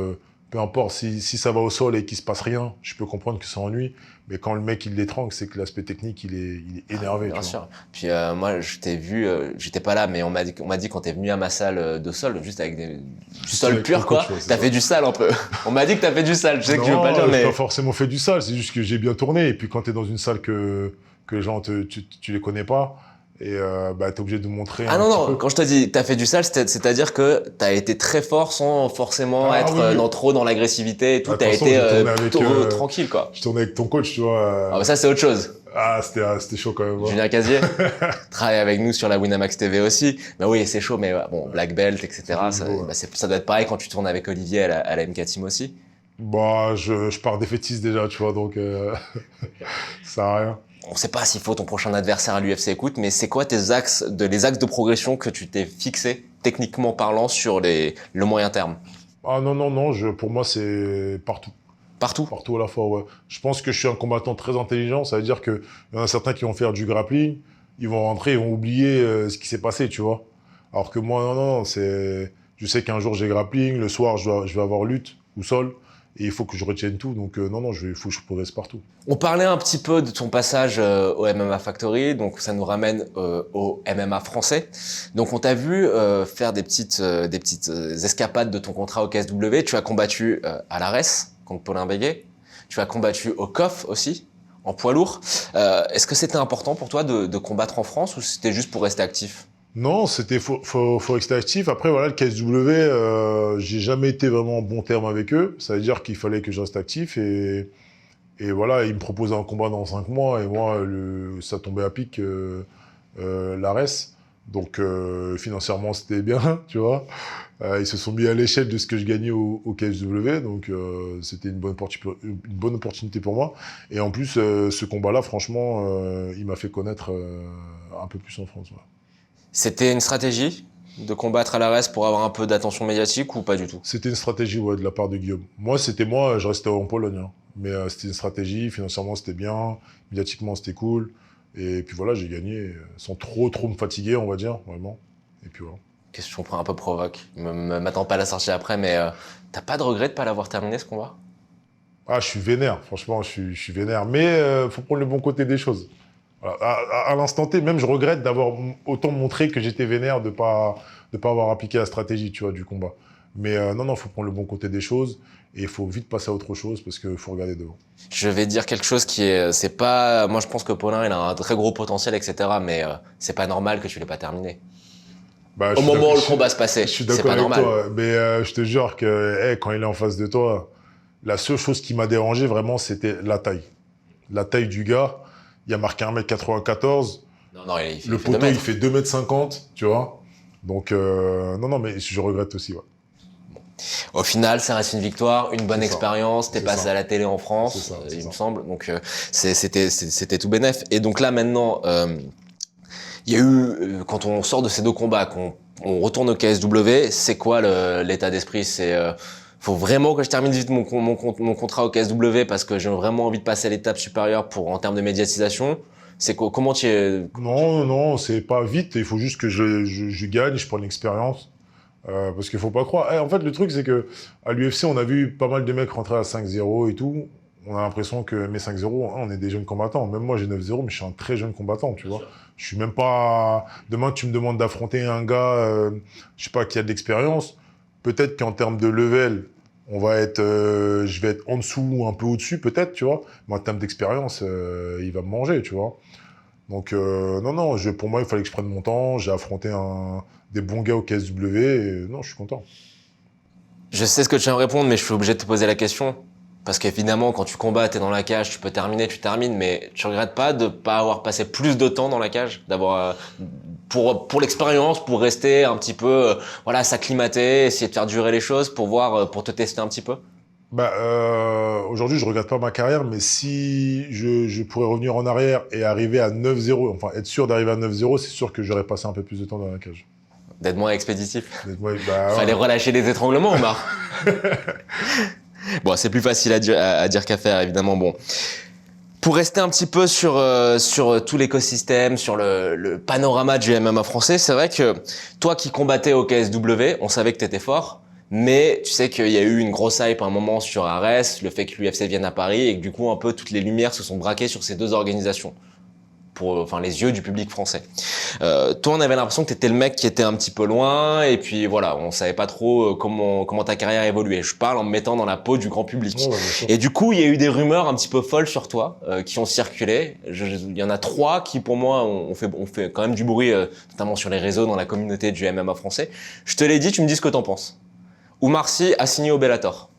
peu importe. Si ça va au sol et qu'il se passe rien, je peux comprendre que ça ennuie. Mais quand le mec, il l'étrangle, c'est que l'aspect technique, il est énervé. Bien tu sûr. vois. Puis moi, je t'ai vu, j'étais pas là, mais on m'a dit quand t'es venu à ma salle de sol, juste avec du sol avec pur, ton quoi. coach, ouais, c'est T'as ça. fait du sale un peu. On m'a dit que t'as fait du sale. Je sais que tu veux Non, pas le dire, j'ai mais pas forcément fait du sale. C'est juste que j'ai bien tourné. Et puis quand t'es dans une salle que les gens, tu les connais pas, et bah, t'es obligé de montrer ah un non petit non. peu. Quand je te dis t'as fait du sale, c'est-à-dire que t'as été très fort sans forcément Ah, être oui, oui. trop dans l'agressivité et tout. Ah, T'as de toute été façon, j'ai tourné avec, plutôt tranquille, quoi. Je tournais avec ton coach, tu vois. Ah bah ça c'est autre chose. C'était chaud quand même. Hein. Julien Casier travaille avec nous sur la Winamax TV aussi. Bah oui, c'est chaud, mais bon, Black Belt, etc. Ça, beau, ouais. bah, ça doit être pareil quand tu tournes avec Olivier à la MK Team aussi. Bah, je pars défaitiste déjà, tu vois, donc ça sert à rien. On sait pas s'il faut ton prochain adversaire à l'UFC Écoute, mais c'est quoi les axes de progression que tu t'es fixé, techniquement parlant, sur le moyen terme? Ah non, pour moi, c'est partout. Partout? Partout à la fois, ouais. Je pense que je suis un combattant très intelligent, ça veut dire qu'il y en a certains qui vont faire du grappling, ils vont rentrer, ils vont oublier ce qui s'est passé, tu vois. Alors que moi, non, je sais qu'un jour j'ai grappling, le soir je vais avoir lutte ou sol, et il faut que je retienne tout, donc non, il faut que je progresse partout. On parlait un petit peu de ton passage au MMA Factory, donc ça nous ramène au MMA français. Donc on t'a vu faire des petites escapades de ton contrat au KSW. Tu as combattu à l'ARES contre Paulin Béguet. Tu as combattu au KOF aussi, en poids lourd. Est-ce que c'était important pour toi de combattre en France ou c'était juste pour rester actif? Non, faut rester actif. Après, voilà, le KSW, j'ai jamais été vraiment en bon terme avec eux. Ça veut dire qu'il fallait que je reste actif et voilà, ils me proposaient un combat dans 5 mois et moi, ça tombait à pic, l'ARES. Donc, financièrement, c'était bien, tu vois. Ils se sont mis à l'échelle de ce que je gagnais au KSW, donc c'était une bonne opportunité pour moi. Et en plus, ce combat-là, franchement, il m'a fait connaître un peu plus en France. Ouais. C'était une stratégie de combattre à l'ARES pour avoir un peu d'attention médiatique ou pas du tout? C'était une stratégie de la part de Guillaume. Moi, je restais en Pologne. Hein. Mais c'était une stratégie, financièrement c'était bien, médiatiquement c'était cool. Et puis voilà, j'ai gagné sans trop me fatiguer, on va dire, vraiment. Et puis voilà. Question un peu provoque. M'attends pas à la sortie après, mais t'as pas de regret de pas l'avoir terminé ce combat? Ah, je suis vénère, franchement, je suis vénère. Mais faut prendre le bon côté des choses. Voilà. À l'instant T, même je regrette d'avoir autant montré que j'étais vénère de pas avoir appliqué la stratégie, tu vois, du combat. Mais non, faut prendre le bon côté des choses et il faut vite passer à autre chose parce qu'il faut regarder devant. Je vais dire quelque chose c'est pas, moi je pense que Paulin il a un très gros potentiel, etc. Mais c'est pas normal que tu l'aies pas terminé. Bah, Au moment où le combat se passait, je suis c'est d'accord pas avec normal. toi, mais je te jure que quand il est en face de toi, la seule chose qui m'a dérangé vraiment, c'était la taille. La taille du gars, il a marqué 1m94. Non, il fait Le 2 poteau, il mètres. fait 2m50, tu vois. Donc, non, mais je regrette aussi, ouais. Au final, ça reste une victoire, une bonne C'est ça. expérience. T'es C'est passé ça. à la télé en France, C'est ça, c'est il ça. me semble. Donc c'était tout bénef. Et donc là maintenant, il y a eu quand on sort de ces deux combats, qu'on on retourne au KSW, c'est quoi l'état d'esprit? C'est faut vraiment que je termine vite mon contrat au KSW parce que j'ai vraiment envie de passer à l'étape supérieure en termes de médiatisation. C'est quoi? Comment tu es? Non, c'est pas vite. Il faut juste que je gagne, je prenne l'expérience. Parce qu'il faut pas croire. En fait, le truc, c'est que à l'UFC, on a vu pas mal de mecs rentrer à 5-0 et tout. On a l'impression que mes 5-0, on est des jeunes combattants. Même moi, j'ai 9-0, mais je suis un très jeune combattant, tu vois. Je suis même pas... Demain, tu me demandes d'affronter un gars, je sais pas, qui a de l'expérience. Peut-être qu'en termes de level, je vais être en dessous ou un peu au-dessus, peut-être, tu vois. Mais en termes d'expérience, il va me manger, tu vois. Donc, non, pour moi, il fallait que je prenne mon temps. J'ai affronté des bons gars au KSW et non, je suis content. Je sais ce que tu vas me répondre, mais je suis obligé de te poser la question. Parce qu'évidemment, quand tu combats, t'es dans la cage, tu peux terminer, tu termines, mais tu regrettes pas de pas avoir passé plus de temps dans la cage, d'avoir pour l'expérience, pour rester un petit peu, voilà, s'acclimater, essayer de faire durer les choses, pour voir, pour te tester un petit peu. Bah, aujourd'hui, je regarde pas ma carrière, mais si je pourrais revenir en arrière et arriver à 9-0, enfin être sûr d'arriver à 9-0, c'est sûr que j'aurais passé un peu plus de temps dans la cage. D'être moins expéditif. Ouais. Fallait relâcher les étranglements, Omar. Bon, c'est plus facile à dire qu'à faire, évidemment. Bon. Pour rester un petit peu sur tout l'écosystème, sur le panorama du MMA français, c'est vrai que toi qui combattais au KSW, on savait que tu étais fort, mais tu sais qu'il y a eu une grosse hype à un moment sur Arès, le fait que l'UFC vienne à Paris et que du coup un peu toutes les lumières se sont braquées sur ces deux organisations, pour les yeux du public français. Toi, on avait l'impression que tu étais le mec qui était un petit peu loin et puis voilà, on savait pas trop comment ta carrière évoluait. Je parle en me mettant dans la peau du grand public. Ouais, et du coup, il y a eu des rumeurs un petit peu folles sur toi qui ont circulé. Il y en a 3 qui, pour moi, ont fait quand même du bruit, notamment sur les réseaux, dans la communauté du MMA français. Je te l'ai dit, tu me dis ce que t'en penses. Oumar Sy a signé au Bellator.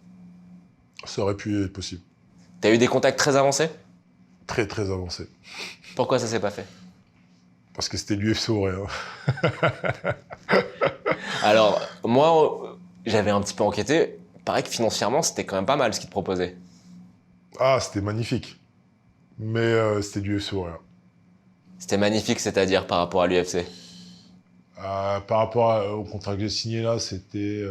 Ça aurait pu être possible. T'as eu des contacts très avancés? Très, très avancé. Pourquoi ça s'est pas fait? Parce que c'était l'UFC Auréa. Alors, moi, j'avais un petit peu enquêté. Il paraît que financièrement, c'était quand même pas mal ce qu'ils te proposaient. Ah, c'était magnifique. Mais c'était l'UFC Auréa. C'était magnifique, c'est-à-dire par rapport à l'UFC. Par rapport au contrat que j'ai signé là, c'était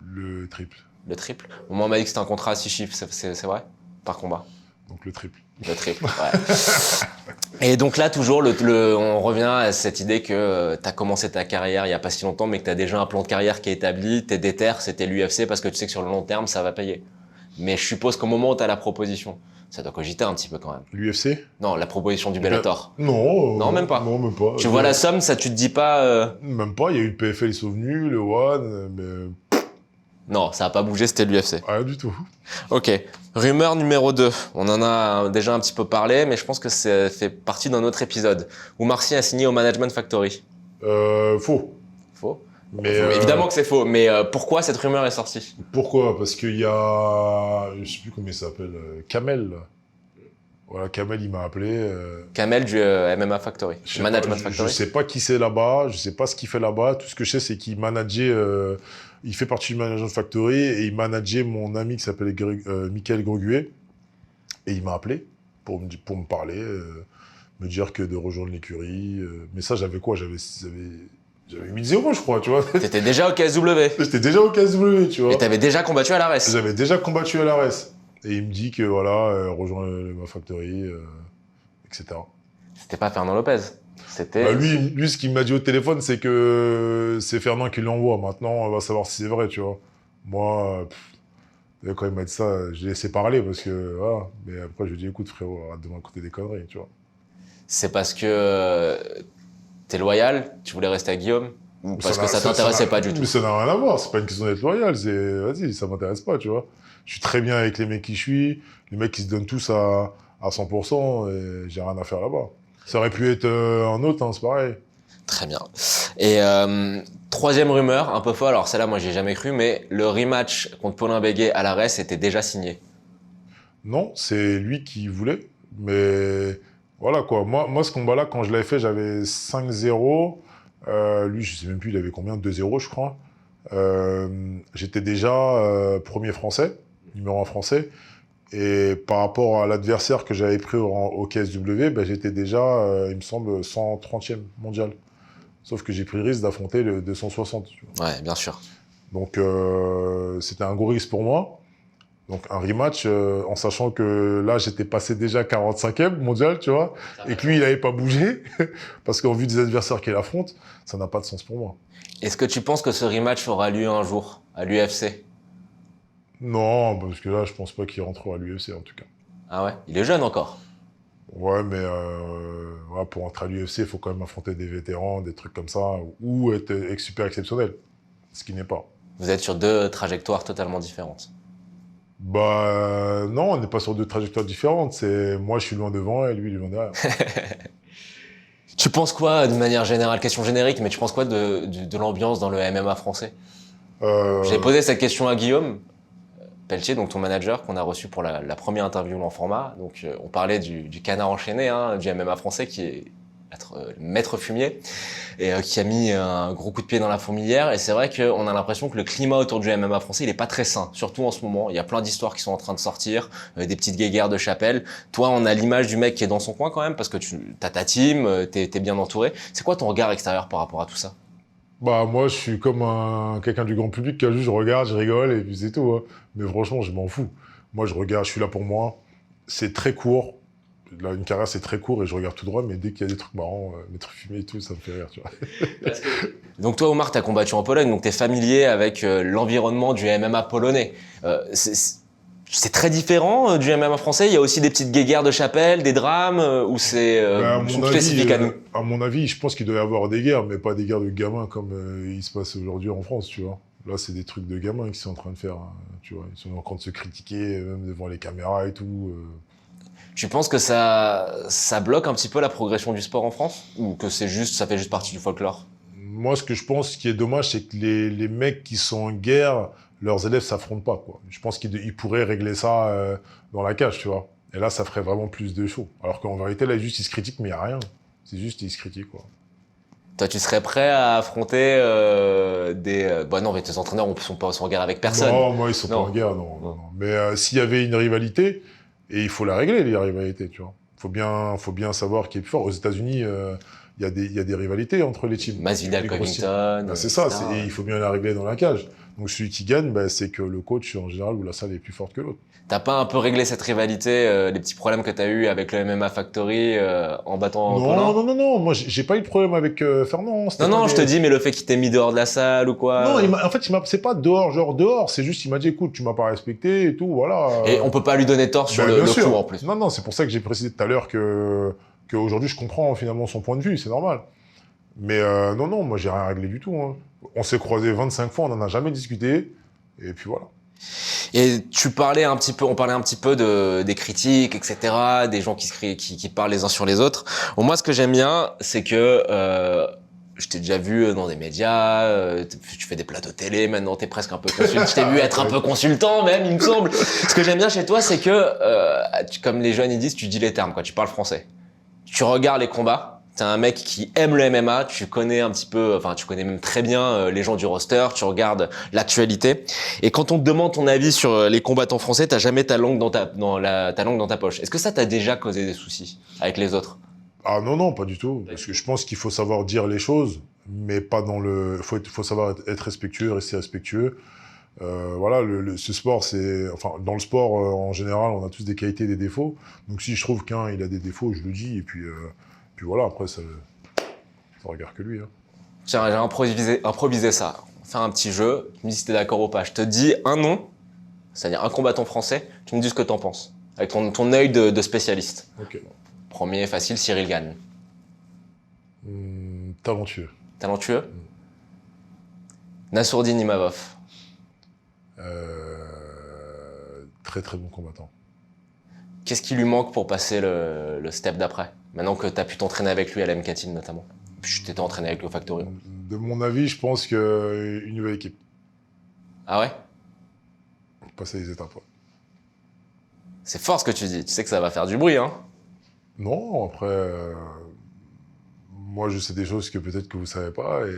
le triple. Le triple. Au moment où on m'a dit que c'était un contrat à 6 chiffres, c'est vrai? Par combat. Donc le triple. Le triple, ouais. Et donc là, toujours, on revient à cette idée que tu as commencé ta carrière il y a pas si longtemps, mais que tu as déjà un plan de carrière qui est établi, t'es déter, c'était l'UFC parce que tu sais que sur le long terme, ça va payer. Mais je suppose qu'au moment où tu as la proposition, ça doit cogiter un petit peu quand même. L'UFC? Non, la proposition du Bellator. Non. Non, même pas. Non, même pas. Tu vois la somme, ça tu te dis pas... Même pas, il y a eu le PFL, ils sont venus, le One, mais Non, ça a pas bougé, c'était l'UFC. rien du tout. Ok. Rumeur numéro 2. On en a déjà un petit peu parlé, mais je pense que ça fait partie d'un autre épisode. Oumar Sy a signé au Management Factory. Faux. Faux? Mais Évidemment que c'est faux, mais pourquoi cette rumeur est sortie? Pourquoi? Parce qu'il y a, je sais plus comment il s'appelle, Kamel. Voilà, Kamel, il m'a appelé. Kamel du MMA Factory. Management Factory. Je sais pas qui c'est là-bas, je sais pas ce qu'il fait là-bas. Tout ce que je sais, c'est qu'il manageait, il fait partie du Management Factory et il manageait mon ami qui s'appelait Michael Groguet. Et il m'a appelé pour me parler, me dire que de rejoindre l'écurie. Mais ça, j'avais quoi? J'avais 1000-0, je crois, tu vois. T'étais déjà au KSW. J'étais déjà au KSW, tu vois. Et t'avais déjà combattu à l'ARES. J'avais déjà combattu à l'ARES. Et il me dit que voilà, rejoins ma factory, etc. C'était pas Fernand Lopez. C'était... Bah lui, ce qu'il m'a dit au téléphone, c'est que c'est Fernand qui l'envoie. Maintenant, on va savoir si c'est vrai, tu vois. Moi, quand il m'a dit ça, je l'ai laissé parler parce que voilà. Mais après, je lui ai dit, écoute, frérot, arrête de me raconter des conneries, tu vois. C'est parce que t'es loyal, tu voulais rester à Guillaume, ou parce que ça t'intéressait pas du tout? Mais ça n'a rien à voir, c'est pas une question d'être loyal, c'est vas-y, ça m'intéresse pas, tu vois. Je suis très bien avec les mecs qui je suis, les mecs qui se donnent tous à 100%, et j'ai rien à faire là-bas. Ça aurait pu être un autre, hein, c'est pareil. Très bien. Et troisième rumeur, un peu folle, alors celle-là, moi, j'y ai jamais cru, mais le rematch contre Paulin Béguet à l'ARES était déjà signé. Non, c'est lui qui voulait, mais voilà quoi. Moi ce combat-là, quand je l'avais fait, j'avais 5-0. Lui, je sais même plus, il avait combien? 2-0, je crois. J'étais déjà premier français, numéro 1 français. Et par rapport à l'adversaire que j'avais pris au KSW, ben, j'étais déjà, il me semble, 130e mondial. Sauf que j'ai pris le risque d'affronter le 260. Tu vois. Ouais, bien sûr. Donc c'était un gros risque pour moi. Donc un rematch, en sachant que là, j'étais passé déjà 45e mondial, tu vois, et que lui, il n'avait pas bougé, parce qu'en vue des adversaires qu'il affronte, ça n'a pas de sens pour moi. Est-ce que tu penses que ce rematch aura lieu un jour à l'UFC? Non, parce que là, je pense pas qu'il rentrera à l'UFC, en tout cas. Ah ouais? Il est jeune encore. Ouais, mais ouais, pour entrer à l'UFC, il faut quand même affronter des vétérans, des trucs comme ça, ou être super exceptionnel, ce qui n'est pas. Vous êtes sur deux trajectoires totalement différentes. Bah non, on n'est pas sur deux trajectoires différentes. C'est moi, je suis loin devant et lui, il est loin derrière. Tu penses quoi, de manière générale, question générique, mais tu penses quoi de l'ambiance dans le MMA français? J'ai posé cette question à Guillaume Pelletier, donc ton manager, qu'on a reçu pour la première interview en format. Donc on parlait du canard enchaîné, hein, du MMA français qui est être maître fumier, et qui a mis un gros coup de pied dans la fourmilière. Et c'est vrai qu'on a l'impression que le climat autour du MMA français, il est pas très sain, surtout en ce moment. Il y a plein d'histoires qui sont en train de sortir, des petites guéguerres de chapelle. Toi, on a l'image du mec qui est dans son coin quand même, parce que tu as ta team, t'es bien entouré. C'est quoi ton regard extérieur par rapport à tout ça? Bah, moi, je suis comme quelqu'un du grand public qui a juste, je regarde, je rigole et puis c'est tout, hein. Mais franchement, je m'en fous. Moi, je regarde, je suis là pour moi. C'est très court. Là, une carrière, c'est très court et je regarde tout droit, mais dès qu'il y a des trucs marrants, maître fumé et tout, ça me fait rire, tu vois. Donc toi, Omar, t'as combattu en Pologne, donc t'es familier avec l'environnement du MMA polonais. C'est très différent du MMA français. Il y a aussi des petites guéguerres de chapelle, des drames, ou c'est Bah, spécifique à nous. à mon avis, je pense qu'il doit y avoir des guerres, mais pas des guerres de gamins comme il se passe aujourd'hui en France, tu vois. Là, c'est des trucs de gamins qui sont en train de faire, hein, tu vois. Ils sont en train de se critiquer, même devant les caméras et tout. Tu penses que ça bloque un petit peu la progression du sport en France, ou que ça fait juste partie du folklore? Moi, ce que je pense qui est dommage, c'est que les mecs qui sont en guerre, leurs élèves s'affrontent pas, quoi. Je pense qu'ils pourraient régler ça dans la cage, tu vois. Et là, ça ferait vraiment plus de show. Alors qu'en vérité, là, juste, ils se critiquent, mais il n'y a rien. C'est juste, ils se critiquent, quoi. Toi, tu serais prêt à affronter Bah non, mais tes entraîneurs sont pas en guerre avec personne. Non, moi, ils sont pas Non. en guerre, non. Non. Mais s'il y avait une rivalité, et il faut la régler, les rivalités, tu vois. Faut bien savoir qui est plus fort. Aux États-Unis, il y a des rivalités entre les teams. Masvidal, Les grosses teams. Covington. Bah, c'est ça, etc. et il faut bien la régler dans la cage. Donc celui qui gagne, bah, c'est que le coach, en général, ou la salle est plus forte que l'autre. T'as pas un peu réglé cette rivalité, les petits problèmes que t'as eu avec le MMA Factory en battant Paulin? Non. Moi, j'ai pas eu de problème avec Fernand. Non, je te dis, mais le fait qu'il t'ait mis dehors de la salle ou quoi? Non, en fait, c'est pas dehors, genre dehors. C'est juste, il m'a dit, écoute, tu m'as pas respecté et tout, voilà. Et on peut pas lui donner tort sur Ben, le bien sûr. coup en plus. Non, c'est pour ça que j'ai précisé tout à l'heure que aujourd'hui, je comprends finalement son point de vue, c'est normal. Mais non, moi, j'ai rien réglé du tout, hein. On s'est croisés 25 fois, on n'en a jamais discuté. Et puis voilà. Et on parlait un petit peu des critiques, etc., des gens qui parlent les uns sur les autres. Bon, moi, ce que j'aime bien, c'est que je t'ai déjà vu dans des médias, tu fais des plateaux télé, maintenant t'es presque un peu consultant. Je t'ai vu être un peu consultant même, il me semble. Ce que j'aime bien chez toi, c'est que, comme les jeunes ils disent, tu dis les termes, quoi. Tu parles français. Tu regardes les combats. T'es un mec qui aime le MMA, tu connais un petit peu, enfin tu connais même très bien les gens du roster, tu regardes l'actualité. Et quand on te demande ton avis sur les combattants français, t'as jamais ta langue ta langue dans ta poche. Est-ce que ça t'a déjà causé des soucis avec les autres? Ah non, pas du tout. Parce que je pense qu'il faut savoir dire les choses, mais pas dans le... faut savoir être respectueux, rester respectueux. Voilà, ce sport, c'est... Enfin, dans le sport, en général, on a tous des qualités et des défauts. Donc si je trouve qu'un, il a des défauts, je le dis, et puis voilà, après, ça regarde que lui, hein. Tiens, j'ai improvisé ça. On va faire un petit jeu, tu me dis si t'es d'accord ou pas. Je te dis un nom, c'est-à-dire un combattant français, tu me dis ce que t'en penses. Avec ton œil de spécialiste. Ok. Premier, facile, Cyril Gane. Talentueux. Talentueux. Nassourdine Imavov. Très très bon combattant. Qu'est-ce qui lui manque pour passer le step d'après? Maintenant que tu as pu t'entraîner avec lui à l'M4 notamment. Puis tu t'étais entraîné avec le Factory. De mon avis, je pense qu'une nouvelle équipe. Ah ouais? Passer les étapes, ouais. C'est fort ce que tu dis. Tu sais que ça va faire du bruit, hein? Non, après, moi je sais des choses que peut-être que vous savez pas et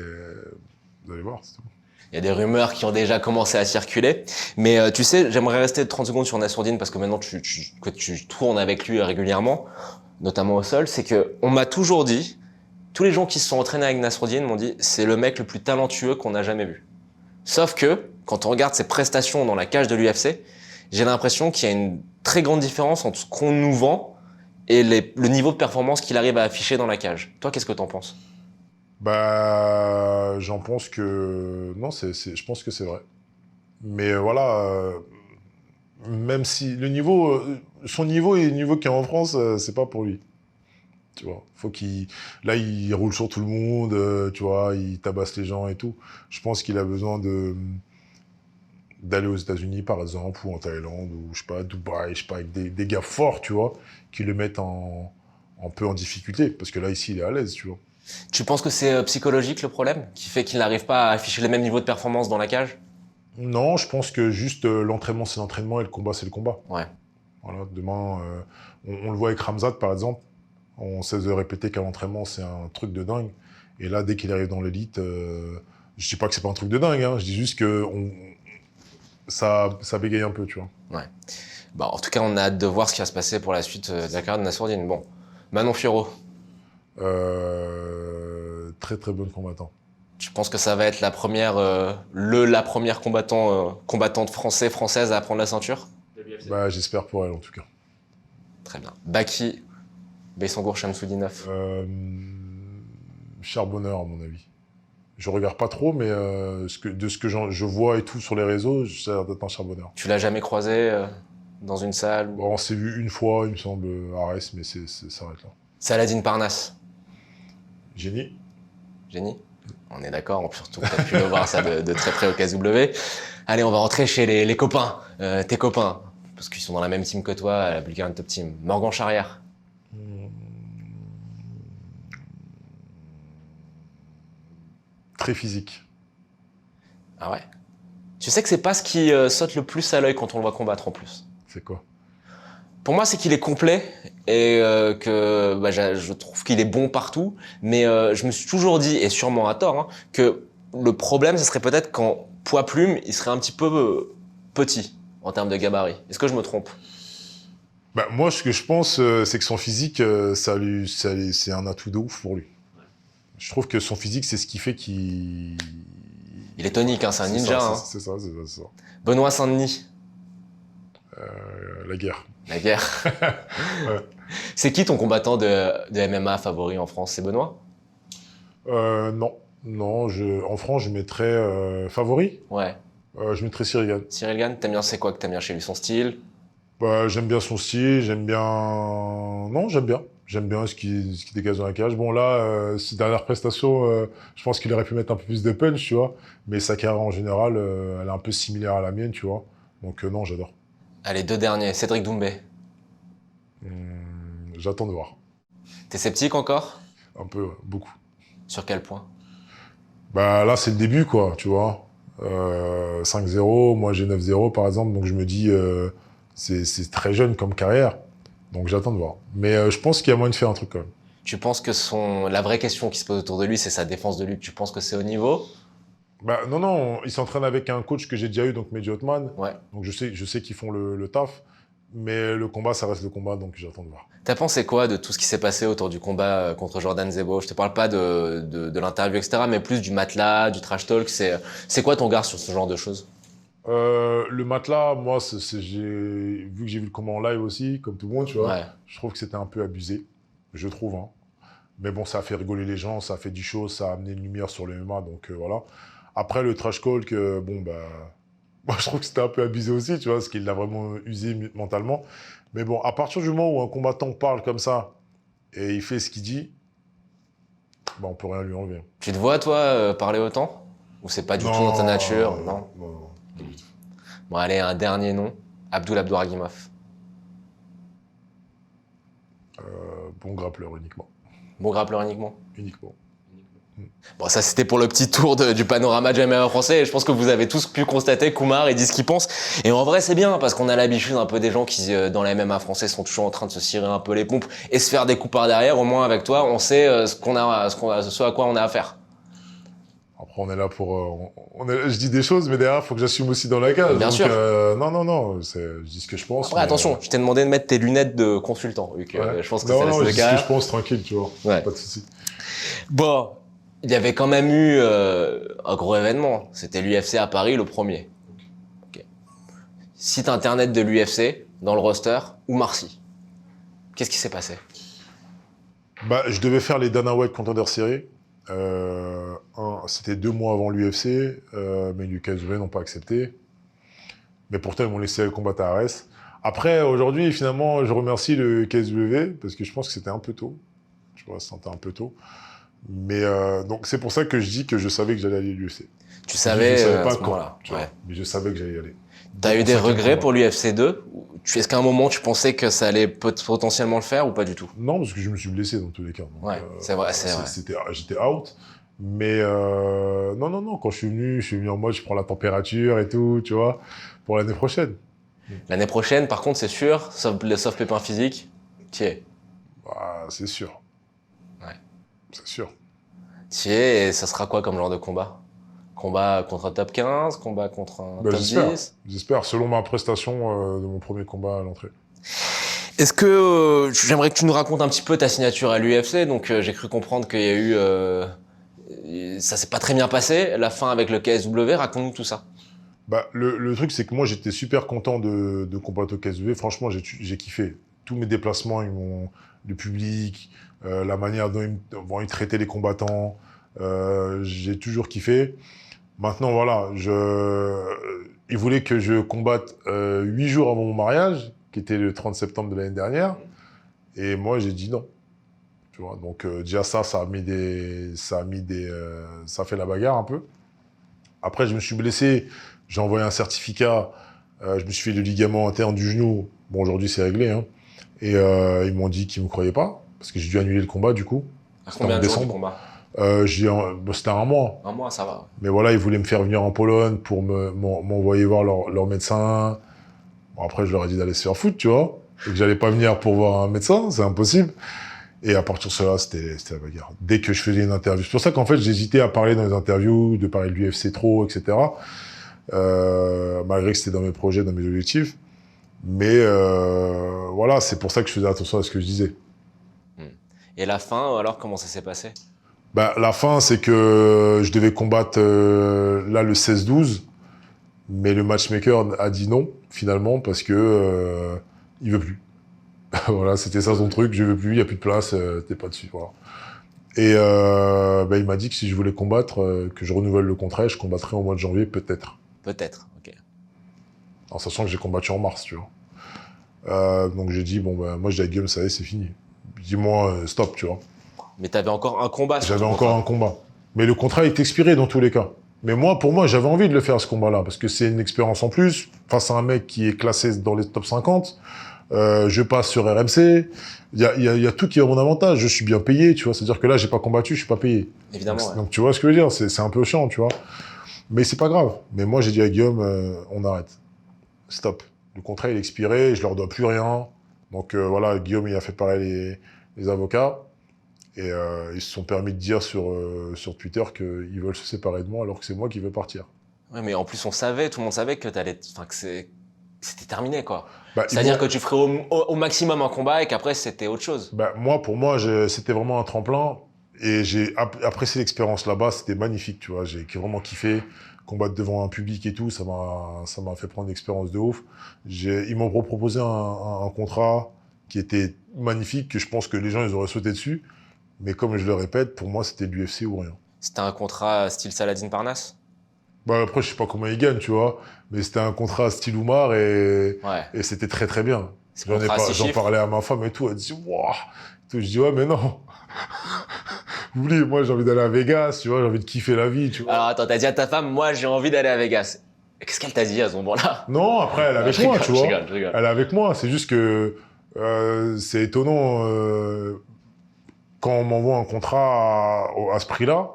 vous allez voir, c'est tout. Il y a des rumeurs qui ont déjà commencé à circuler. Mais tu sais, j'aimerais rester 30 secondes sur Nassourdine parce que maintenant que tu tournes avec lui régulièrement, notamment au sol, c'est que on m'a toujours dit, tous les gens qui se sont entraînés avec Nassourdine m'ont dit, c'est le mec le plus talentueux qu'on a jamais vu. Sauf que, quand on regarde ses prestations dans la cage de l'UFC, j'ai l'impression qu'il y a une très grande différence entre ce qu'on nous vend et le niveau de performance qu'il arrive à afficher dans la cage. Toi, qu'est-ce que t'en penses? Bah, j'en pense que... Non, je pense que c'est vrai. Mais voilà, même si le niveau... son niveau et le niveau qu'il y a en France, c'est pas pour lui. Tu vois, là, il roule sur tout le monde, tu vois, il tabasse les gens et tout. Je pense qu'il a besoin d'aller aux États-Unis, par exemple, ou en Thaïlande, ou je sais pas, à Dubaï, je sais pas, avec des gars forts, tu vois, qui le mettent un peu en difficulté. Parce que là, ici, il est à l'aise, tu vois. Tu penses que c'est psychologique le problème, qui fait qu'il n'arrive pas à afficher les mêmes niveaux de performance dans la cage? Non, je pense que juste l'entraînement, c'est l'entraînement et le combat, c'est le combat. Ouais. Voilà, demain, on le voit avec Khamzat, par exemple. On cesse de répéter qu'à l'entraînement, c'est un truc de dingue. Et là, dès qu'il arrive dans l'élite, je dis pas que c'est pas un truc de dingue, hein, je dis juste que ça bégaye un peu, tu vois. Ouais. Bon, en tout cas, on a hâte de voir ce qui va se passer pour la suite de la carrière de Nassourdine. Bon, Manon Fiorot. Très très bonne combattant. Tu penses que ça va être la première, la première combattante française à prendre la ceinture? Bah, j'espère pour elle en tout cas. Très bien. Baki, Bessongour Shamsoudinov. Charbonneur à mon avis. Je regarde pas trop, mais de ce que je vois et tout sur les réseaux, ça a l'air d'être un charbonneur. Tu l'as jamais croisé dans une salle? Bon, on s'est vu une fois, il me semble, à Arès, mais ça arrête là. Saladin Parnasse. Génie. Génie. On est d'accord, surtout que tu as pu le voir ça de très près au KSW. Allez, on va rentrer chez les copains, tes copains, parce qu'ils sont dans la même team que toi, la Bulgarian Top Team. Morgan Charrière. Très physique. Ah ouais. Tu sais que c'est pas ce qui saute le plus à l'œil quand on le voit combattre en plus. C'est quoi? Pour moi, c'est qu'il est complet et que je trouve qu'il est bon partout. Mais je me suis toujours dit, et sûrement à tort, hein, que le problème, ce serait peut-être qu'en poids-plume, il serait un petit peu petit en termes de gabarit. Est-ce que je me trompe? Bah, moi, ce que je pense, c'est que son physique, c'est un atout de ouf pour lui. Je trouve que son physique, c'est ce qui fait qu'il... Il est tonique, hein, c'est un ninja. C'est ça. Benoît Saint-Denis. La guerre. La guerre. Ouais. C'est qui ton combattant de MMA favori en France? C'est Benoît? Non. En France, je mettrais favori. Ouais. Je mettrais Cyril Gane. Cyril Gane, t'aimes bien, c'est quoi que t'aimes bien chez lui? Son style? Bah, j'aime bien son style, j'aime bien... Non, j'aime bien. J'aime bien ce qui dégage dans la cage. Bon, là, ses dernières prestations, je pense qu'il aurait pu mettre un peu plus de punch, tu vois. Mais sa carrière, en général, elle est un peu similaire à la mienne, tu vois. Donc, non, j'adore. Allez, deux derniers. Cédric Doumbé. J'attends de voir. T'es sceptique encore? Un peu, ouais, beaucoup. Sur quel point? Bah, là, c'est le début, quoi, tu vois. 5-0, moi, j'ai 9-0, par exemple. Donc, je me dis, c'est très jeune comme carrière. Donc j'attends de voir. Mais je pense qu'il y a moyen de faire un truc quand même. Tu penses que la vraie question qui se pose autour de lui, c'est sa défense de lutte. Tu penses que c'est au niveau? Bah non, il s'entraîne avec un coach que j'ai déjà eu, donc Mehdi Othman. Ouais. Donc je sais qu'ils font le taf. Mais le combat, ça reste le combat, donc j'attends de voir. T'as pensé quoi de tout ce qui s'est passé autour du combat contre Jordan Zebo? Je te parle pas de l'interview, etc., mais plus du matelas, du trash talk. C'est quoi ton regard sur ce genre de choses? Le matelas, moi, vu que j'ai vu le combat en live aussi, comme tout le monde, tu vois, Ouais. je trouve que c'était un peu abusé, je trouve. Hein. Mais bon, ça a fait rigoler les gens, ça a fait du show, ça a amené une lumière sur le MMA, donc voilà. Après, le trash talk, moi, je trouve que c'était un peu abusé aussi, tu vois, parce qu'il l'a vraiment usé mentalement. Mais bon, à partir du moment où un combattant parle comme ça, et il fait ce qu'il dit, bah, on peut rien lui enlever. Tu te vois, toi, parler autant? Ou c'est pas du tout dans ta nature? Non. Bon, allez, un dernier nom. Abdoul Abdouragimov. Bon grappleur uniquement. Bon grappleur uniquement? Uniquement. Bon, ça c'était pour le petit tour du panorama du MMA français. Et je pense que vous avez tous pu constater Koumar et dit ce qu'il pense. Et en vrai, c'est bien parce qu'on a l'habitude un peu des gens qui, dans la MMA français, sont toujours en train de se cirer un peu les pompes et se faire des coups par derrière. Au moins, avec toi, on sait ce à quoi on a affaire. Après, on est là pour... je dis des choses, mais derrière, il faut que j'assume aussi dans la cage. Bien donc, sûr. Non, je dis ce que je pense. Après, attention, je t'ai demandé de mettre tes lunettes de consultant, vu que ouais. je pense que non, c'est je dis ce cas. que je pense, tranquille, tu vois. Ouais. Pas de souci. Bon, il y avait quand même eu un gros événement. C'était l'UFC à Paris, le premier. Okay. Site internet de l'UFC, dans le roster, ou Marcy. Qu'est-ce qui s'est passé? Bah, je devais faire les Dana White Contender Series. C'était 2 mois avant l'UFC, mais les KSW n'ont pas accepté. Mais pourtant, ils m'ont laissé combattre à Arès. Après, aujourd'hui, finalement, je remercie le KSW, parce que je pense que c'était un peu tôt. Je me sentais un peu tôt. Mais donc, c'est pour ça que je dis que je savais que j'allais aller à l'UFC. Tu savais, je savais à pas ce quand, moment-là. tu vois, Ouais. mais je savais que j'allais y aller. T'as eu Pour des ça que regrets je pour l'UFC 2? Est-ce qu'à un moment, tu pensais que ça allait potentiellement le faire ou pas du tout? Non, parce que je me suis blessé dans tous les cas. Donc, Ouais, c'est vrai, c'est vrai. J'étais out. Mais non, quand je suis venu en mode, je prends la température et tout, tu vois, pour l'année prochaine. L'année prochaine, par contre, c'est sûr, sauf pépin physique, qui est? Bah, c'est sûr. Ouais. C'est sûr. Tiens, et ça sera quoi comme genre de combat? Combat contre un top 15, combat contre un Bah, top j'espère. 10? J'espère, selon ma prestation de mon premier combat à l'entrée. Est-ce que j'aimerais que tu nous racontes un petit peu ta signature à l'UFC? Donc j'ai cru comprendre qu'il y a eu ça s'est pas très bien passé, la fin avec le KSW. Raconte-nous tout ça. Bah, le truc, c'est que moi, j'étais super content de combattre au KSW. Franchement, j'ai kiffé. Tous mes déplacements, le public, la manière dont ils traitaient les combattants, j'ai toujours kiffé. Maintenant, voilà, ils voulaient que je combatte 8 jours avant mon mariage, qui était le 30 septembre de l'année dernière. Et moi, j'ai dit non. Tu vois, donc déjà ça a fait la bagarre un peu. Après, je me suis blessé, j'ai envoyé un certificat, je me suis fait le ligament interne du genou. Bon, aujourd'hui, c'est réglé, hein. Et ils m'ont dit qu'ils me croyaient pas, parce que j'ai dû annuler le combat, du coup. À C'était combien en de jours du décembre. combat? C'était un mois. Un mois, ça va. Mais voilà, ils voulaient me faire venir en Pologne pour m'envoyer voir leur médecin. Bon, après, je leur ai dit d'aller se faire foutre, tu vois. Et que j'allais pas venir pour voir un médecin, c'est impossible. Et à partir de cela, c'était la bagarre. Dès que je faisais une interview. C'est pour ça qu'en fait, j'hésitais à parler dans les interviews, de parler de l'UFC trop, etc. Malgré que c'était dans mes projets, dans mes objectifs. Mais voilà, c'est pour ça que je faisais attention à ce que je disais. Et la fin, alors, comment ça s'est passé? Bah, la fin, c'est que je devais combattre là le 16-12, mais le matchmaker a dit non, finalement, parce que il veut plus. Voilà, c'était ça son truc, je veux plus, il n'y a plus de place, t'es pas dessus, voilà. Et bah, il m'a dit que si je voulais combattre, que je renouvelle le contrat, je combattrais au mois de janvier, peut-être. Peut-être, ok. En sachant que j'ai combattu en mars, tu vois. Donc j'ai dit, bon, bah, moi je dis à Guillaume, ça y est, c'est fini. Dis-moi, stop, tu vois. Mais t'avais encore un combat sur J'avais ton encore contrat. un combat. Mais le contrat est expiré dans tous les cas. Mais moi, pour moi, j'avais envie de le faire, ce combat-là, parce que c'est une expérience en plus, face à un mec qui est classé dans les top 50. Je passe sur RMC. Il y a tout qui est à mon avantage. Je suis bien payé, tu vois. C'est-à-dire que là, j'ai pas combattu, je suis pas payé. Évidemment, ouais. Donc, tu vois ce que je veux dire. C'est un peu chiant, tu vois. Mais c'est pas grave. Mais moi, j'ai dit à Guillaume, on arrête. Stop. Le contrat, il est expiré, je leur dois plus rien. Donc, voilà, Guillaume, il a fait pareil les avocats. Et ils se sont permis de dire sur Twitter qu'ils veulent se séparer de moi alors que c'est moi qui veux partir. Ouais, mais en plus, tout le monde savait que c'était terminé, quoi. Bah, C'est-à-dire que tu ferais au maximum un combat et qu'après, c'était autre chose. Bah, pour moi, c'était vraiment un tremplin. Et j'ai apprécié l'expérience là-bas, c'était magnifique, tu vois. J'ai vraiment kiffé combattre devant un public et tout, ça m'a fait prendre une expérience de ouf. Ils m'ont proposé un contrat qui était magnifique, que je pense que les gens, ils auraient sauté dessus. Mais comme je le répète, pour moi, c'était l'UFC ou rien. C'était un contrat style Saladin Parnasse? Bah, après, je sais pas comment ils gagnent, tu vois. Mais c'était un contrat style Oumar et c'était très très bien. J'en parlais à ma femme et tout, elle dit, waouh. Je dis, ouais, mais non. Oublie, moi, j'ai envie d'aller à Vegas, tu vois, j'ai envie de kiffer la vie, tu vois. Alors attends, t'as dit à ta femme, moi j'ai envie d'aller à Vegas. Qu'est-ce qu'elle t'a dit à ce moment-là? Non, après, elle est avec moi, tu vois. Je rigole. Elle est avec moi, c'est juste que c'est étonnant quand on m'envoie un contrat à ce prix-là.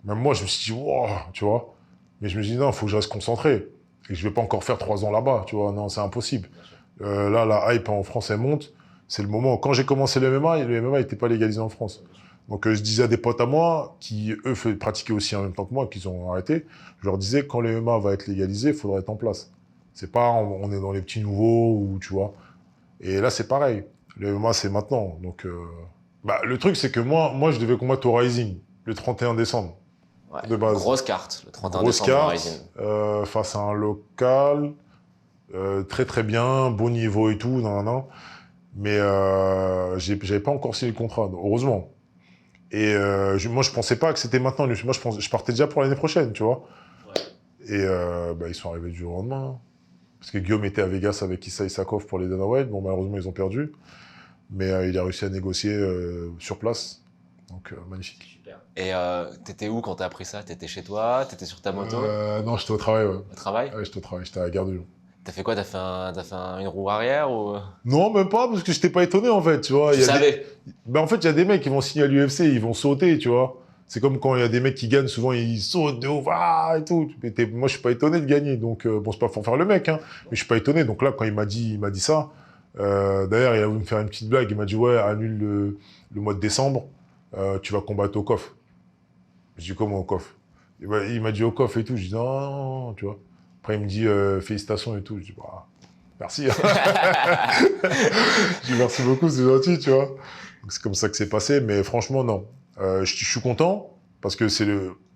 Même moi, je me suis dit, wow, tu vois. Mais je me dis, non, il faut que je reste concentré. Et je vais pas encore faire 3 ans là-bas, tu vois. Non, c'est impossible. Là, la hype en France, elle monte. C'est le moment. Quand j'ai commencé le MMA n'était pas légalisé en France. Donc, je disais à des potes à moi, qui, eux, pratiquaient aussi en même temps que moi, qui ont arrêté, je leur disais, quand le MMA va être légalisé, il faudra être en place. C'est pas, on est dans les petits nouveaux, ou tu vois. Et là, c'est pareil. Le MMA, c'est maintenant. Donc, le truc, c'est que moi, je devais combattre au Rising, le 31 décembre. Ouais, de base. Grosse carte, le 31 Grosse décembre. Carte, face à un local, très très bien, bon niveau et tout, non. Mais j'avais pas encore signé le contrat, heureusement. Et moi, je pensais pas que c'était maintenant. Moi, je partais déjà pour l'année prochaine, tu vois. Ouais. Et ils sont arrivés du jour au lendemain. Parce que Guillaume était à Vegas avec Issa Isakov pour les Dana White. Bon, malheureusement, ils ont perdu. Mais il a réussi à négocier sur place. Donc, magnifique. Super. Et t'étais où quand t'as appris ça? T'étais chez toi? T'étais sur ta moto? Non, j'étais au travail, ouais. Au travail? Ouais, j'étais au travail, j'étais à la gare de Lyon. T'as fait quoi? T'as fait une roue arrière ou? Non, même pas, parce que j'étais pas étonné, en fait, tu vois. Tu savais? En fait, il y a des mecs qui vont signer à l'UFC, ils vont sauter, tu vois. C'est comme quand il y a des mecs qui gagnent, souvent ils sautent de ouf, et tout. Moi, je suis pas étonné de gagner, donc bon, c'est pas pour faire le mec, hein, mais je suis pas étonné. Donc là, quand il m'a dit ça, D'ailleurs, il a voulu me faire une petite blague. Il m'a dit, ouais, annule le mois de décembre, tu vas combattre au COF. Je dis, comment au COF? Il m'a dit au COF et tout. Je dis, non, non, non, tu vois. Après, il me dit, félicitations et tout. Je dis, bah, merci. Je dis, merci beaucoup, c'est gentil, tu vois. Donc, c'est comme ça que c'est passé. Mais franchement, non. Je suis content parce que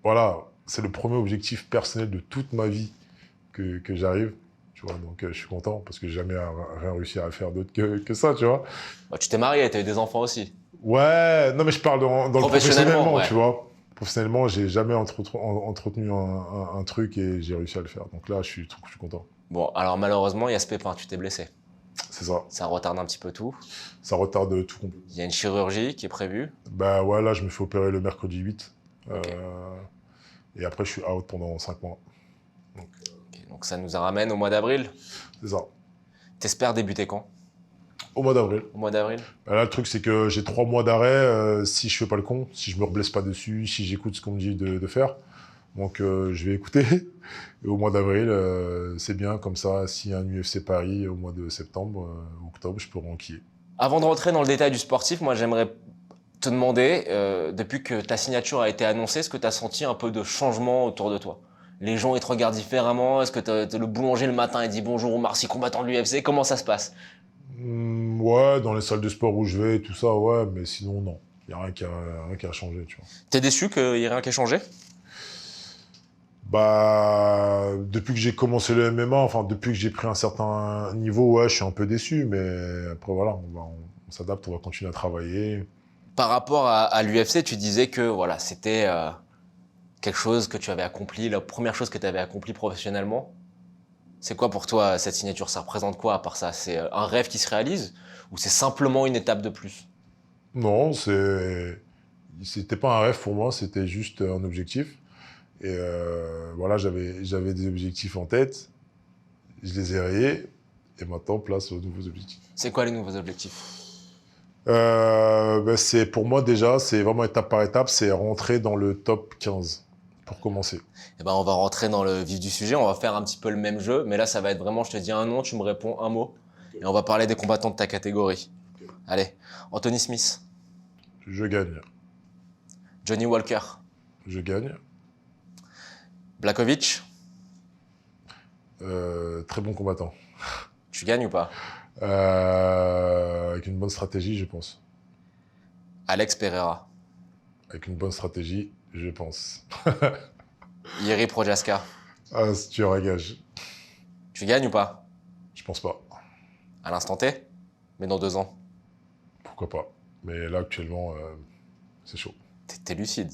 voilà, c'est le premier objectif personnel de toute ma vie que j'arrive. Tu vois, donc je suis content parce que j'ai jamais rien réussi à faire d'autre que ça, tu vois. Bah, tu t'es marié, tu as eu des enfants aussi. Ouais, non mais je parle dans le professionnellement, Ouais. tu vois. Professionnellement, j'ai jamais entretenu un truc et j'ai réussi à le faire. Donc là, je suis content. Bon, alors malheureusement, il y a ce pépin, tu t'es blessé. C'est ça. Ça retarde un petit peu tout. Ça retarde tout complètement. Il y a une chirurgie qui est prévue. Bah ouais, là, je me fais opérer le mercredi 8. Ok. Et après, je suis out pendant 5 mois. Donc, Ok, donc ça nous ramène au mois d'avril. c'est ça. T'espères débuter quand? Au mois d'avril. Au mois d'avril? Là, le truc, c'est que j'ai 3 mois d'arrêt si je fais pas le con, si je me reblesse pas dessus, si j'écoute ce qu'on me dit de faire. Donc, je vais écouter. Et au mois d'avril, c'est bien, comme ça, s'il y a un UFC Paris au mois de septembre, octobre, je peux renquiller. Avant de rentrer dans le détail du sportif, moi j'aimerais te demander, depuis que ta signature a été annoncée, est-ce que tu as senti un peu de changement autour de toi? Les gens ils te regardent différemment? Est-ce que le boulanger le matin il dit bonjour Omar Sy, combattant de l'UFC? Comment ça se passe? Ouais, dans les salles de sport où je vais, tout ça, ouais, mais sinon, non. Il n'y a rien qui a changé, tu vois. T'es déçu qu'il y ait rien qui ait changé? Bah, depuis que j'ai commencé le MMA, enfin, depuis que j'ai pris un certain niveau, ouais, je suis un peu déçu, mais après, voilà, on s'adapte, on va continuer à travailler. Par rapport à l'UFC, tu disais que voilà, c'était quelque chose que tu avais accompli, la première chose que tu avais accompli professionnellement. C'est quoi pour toi cette signature? Ça représente quoi à part ça? C'est un rêve qui se réalise ou c'est simplement une étape de plus? Non, c'était pas un rêve pour moi, c'était juste un objectif. Et voilà, j'avais des objectifs en tête, je les ai rayés, et maintenant, place aux nouveaux objectifs. C'est quoi les nouveaux objectifs? C'est pour moi déjà, c'est vraiment étape par étape, c'est rentrer dans le top 15 pour commencer. Eh ben, on va rentrer dans le vif du sujet, on va faire un petit peu le même jeu, mais là ça va être vraiment, je te dis un nom, tu me réponds un mot, et on va parler des combattants de ta catégorie. Allez, Anthony Smith, Je gagne. Johnny Walker, Je gagne. Blachowicz, Très bon combattant. tu gagnes ou pas? Avec une bonne stratégie, je pense. Alex Pereira, Avec une bonne stratégie, je pense. Jiří Procházka, Ah, c'est tueur à gage. tu gagnes ou pas? Je pense pas. À l'instant T, mais dans 2 ans. Pourquoi pas. Mais là, actuellement, c'est chaud. T'es lucide.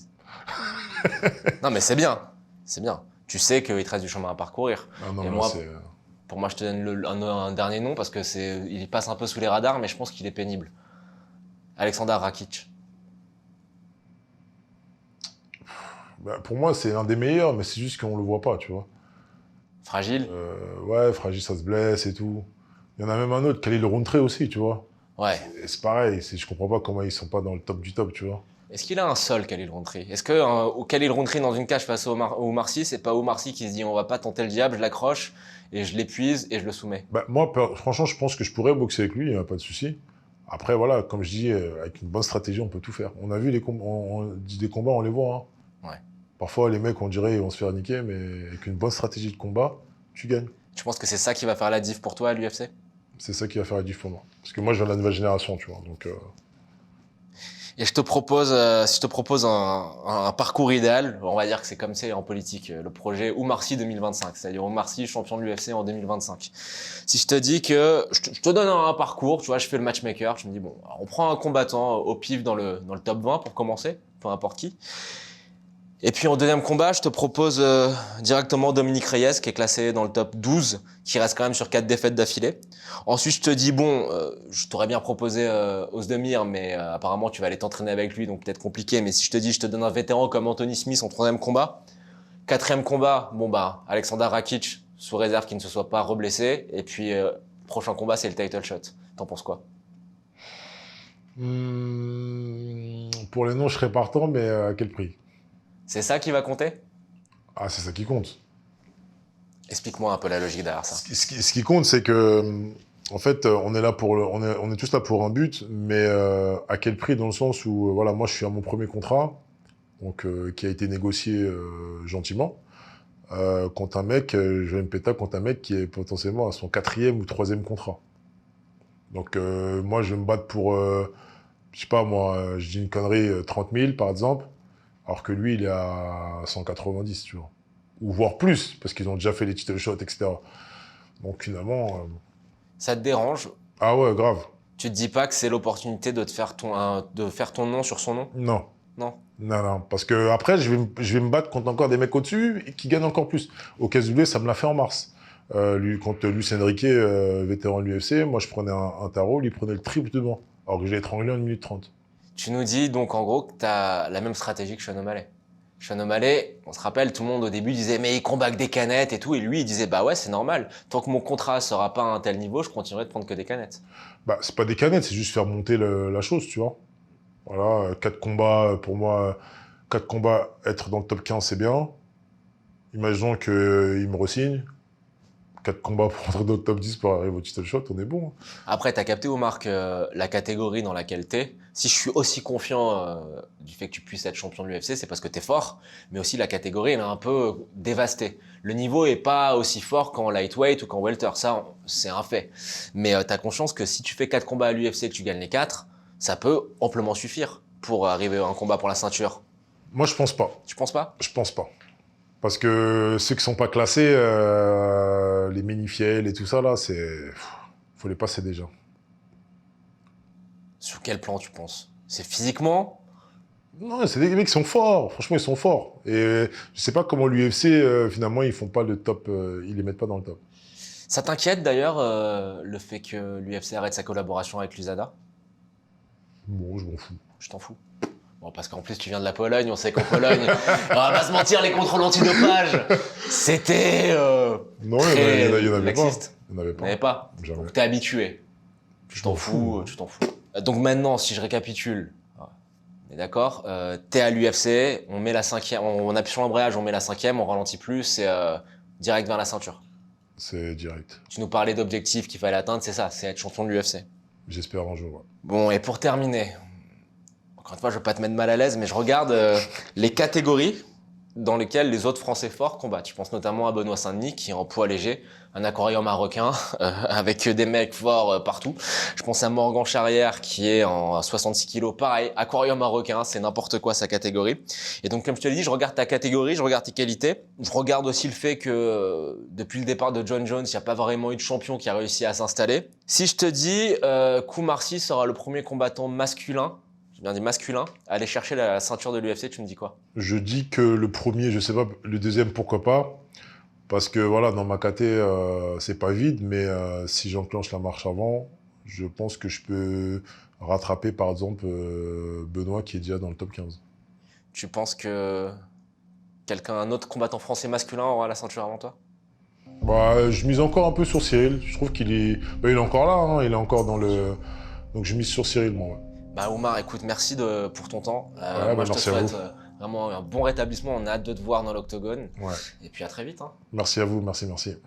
Non mais c'est bien, c'est bien. Tu sais qu'il te reste du chemin à parcourir. Ah non, Et là, moi, c'est... pour moi, je te donne un dernier nom parce que il passe un peu sous les radars, mais je pense qu'il est pénible. Alexander Rakic. Bah, pour moi, c'est un des meilleurs, mais c'est juste qu'on le voit pas, tu vois. Fragile. Ouais, fragile, ça se blesse et tout. Il y en a même un autre, Khalil Rountree aussi, tu vois. Ouais. Et c'est pareil, je comprends pas comment ils sont pas dans le top du top, tu vois. Est-ce qu'il a un sol, Khalil Rountree? Est-ce que Khalil Rountree dans une cage face au Omar Sy, c'est pas Omar Sy qui se dit on va pas tenter le diable, je l'accroche et je l'épuise et je le soumets? Bah, moi, franchement, je pense que je pourrais boxer avec lui, il n'y a pas de souci. Après, voilà, comme je dis, avec une bonne stratégie, on peut tout faire. On a vu des combats, on les voit. Hein. Ouais. Parfois, les mecs, on dirait, ils vont se faire niquer, mais avec une bonne stratégie de combat, tu gagnes. Tu penses que c'est ça qui va faire la diff pour toi à l'UFC? C'est ça qui va faire la diff pour moi. Parce que moi, je viens de la nouvelle génération, tu vois. Donc, Et si je te propose un parcours idéal, on va dire que c'est comme c'est en politique, le projet Omar Sy 2025, c'est-à-dire Omar Sy champion de l'UFC en 2025. Si je te dis que je te donne un parcours, tu vois, je fais le matchmaker, je me dis bon, on prend un combattant au pif dans le top 20 pour commencer, peu importe qui. Et puis en deuxième combat, je te propose directement Dominique Reyes, qui est classé dans le top 12, qui reste quand même sur 4 défaites d'affilée. Ensuite, je te dis, bon, je t'aurais bien proposé Ozdemir, mais apparemment, tu vas aller t'entraîner avec lui, donc peut-être compliqué. Mais si je te dis, je te donne un vétéran comme Anthony Smith en troisième combat. Quatrième combat, bon bah, Alexander Rakic, sous réserve qu'il ne se soit pas reblessé. Et puis, prochain combat, c'est le title shot. T'en penses quoi? pour les noms, je serais partant, mais à quel prix? C'est ça qui va compter? Ah, c'est ça qui compte. Explique-moi un peu la logique derrière ça. Ce qui compte, c'est que En fait, on est là pour on est tous là pour un but, mais à quel prix? Dans le sens où, voilà, moi, je suis à mon premier contrat, donc qui a été négocié gentiment, contre un mec, je vais me péter contre un mec qui est potentiellement à son 4e ou 3e contrat. Donc, moi, je vais me battre pour, je sais pas, moi, je dis une connerie, 30 000, par exemple, alors que lui, il est à 190, tu vois. Ou voire plus, parce qu'ils ont déjà fait les title shots, etc. Donc, finalement... Ça te dérange? Ah ouais, grave. Tu te dis pas que c'est l'opportunité de te faire de faire ton nom sur son nom? Non. Non. Non, non, parce que après, je vais me battre contre encore des mecs au-dessus et qui gagnent encore plus. Au KSW, ça me l'a fait en mars. Contre Luis Enrique, vétéran de l'UFC, moi, je prenais un tarot, lui prenait le triple de moi, alors que j'ai étranglé en 1 minute 30. Tu nous dis donc en gros que tu as la même stratégie que Sean O'Malley. Sean O'Malley, on se rappelle, tout le monde au début disait mais il combat que des canettes et tout, et lui il disait bah ouais c'est normal, tant que mon contrat sera pas à un tel niveau, je continuerai de prendre que des canettes. Bah, c'est pas des canettes, c'est juste faire monter la chose, tu vois. Voilà, 4 combats, pour moi, 4 combats, être dans le top 15, c'est bien. Imaginons qu'il me re-signe. 4 combats pour entrer dans le top 10 pour arriver au title shot, on est bon. Après, t'as capté, Omar, que la catégorie dans laquelle t'es, si je suis aussi confiant du fait que tu puisses être champion de l'UFC, c'est parce que t'es fort, mais aussi la catégorie, elle est un peu dévastée. Le niveau est pas aussi fort qu'en lightweight ou qu'en welter, ça, c'est un fait. Mais t'as conscience que si tu fais 4 combats à l'UFC et que tu gagnes les 4, ça peut amplement suffire pour arriver à un combat pour la ceinture. Moi, je pense pas. Tu penses pas? Je pense pas. Parce que ceux qui sont pas classés, les Ménifiel et tout ça, là, faut les passer déjà. Sur quel plan tu penses? C'est physiquement? Non, c'est des mecs qui sont forts. Franchement, ils sont forts. Et je sais pas comment l'UFC, finalement, ils font pas le top, ils les mettent pas dans le top. Ça t'inquiète d'ailleurs le fait que l'UFC arrête sa collaboration avec l'USADA? Bon, je m'en fous. Je t'en fous. Bon, parce qu'en plus, tu viens de la Pologne, on sait qu'en Pologne, on va pas se mentir, les contrôles antidopage, c'était Non, très il y en avait pas. laxiste. Il y en avait Il n'y pas. avait pas. Jamais. Donc t'es habitué. Tu t'en fous, tu t'en fous. Donc maintenant, si je récapitule, on est d'accord, t'es à l'UFC, on met la 5e, on appuie sur l'embrayage, on met la 5e, on ralentit plus, et direct vers la ceinture. C'est direct. Tu nous parlais d'objectifs qu'il fallait atteindre, c'est ça, c'est être champion de l'UFC. J'espère un jour, ouais. Bon, et pour terminer, encore une fois, je veux pas te mettre mal à l'aise, mais je regarde les catégories dans lesquelles les autres Français forts combattent. Je pense notamment à Benoît Saint-Denis, qui est en poids léger, un aquarium marocain, avec des mecs forts partout. Je pense à Morgan Charrière, qui est en 66 kilos, pareil, aquarium marocain, c'est n'importe quoi sa catégorie. Et donc, comme je te l'ai dit, je regarde ta catégorie, je regarde tes qualités. Je regarde aussi le fait que, depuis le départ de John Jones, il n'y a pas vraiment eu de champion qui a réussi à s'installer. Si je te dis, Koumarsi sera le premier combattant masculin, bien dit masculin, aller chercher la ceinture de l'UFC, tu me dis quoi? Je dis que le premier, je sais pas, le deuxième, pourquoi pas. Parce que voilà, dans ma caté, c'est pas vide, mais si j'enclenche la marche avant, je pense que je peux rattraper par exemple Benoît qui est déjà dans le top 15. Tu penses que un autre combattant français masculin aura la ceinture avant toi? Bah, je mise encore un peu sur Cyril. Je trouve qu'il est, bah, il est encore là, hein, il est encore dans le. Donc je mise sur Cyril, moi. Ouais. Bah Omar, écoute, merci pour ton temps. Ouais, moi, je te merci à souhaite vous. Vraiment un bon rétablissement. On a hâte de te voir dans l'octogone. Ouais. Et puis à très vite. Hein. Merci à vous, merci.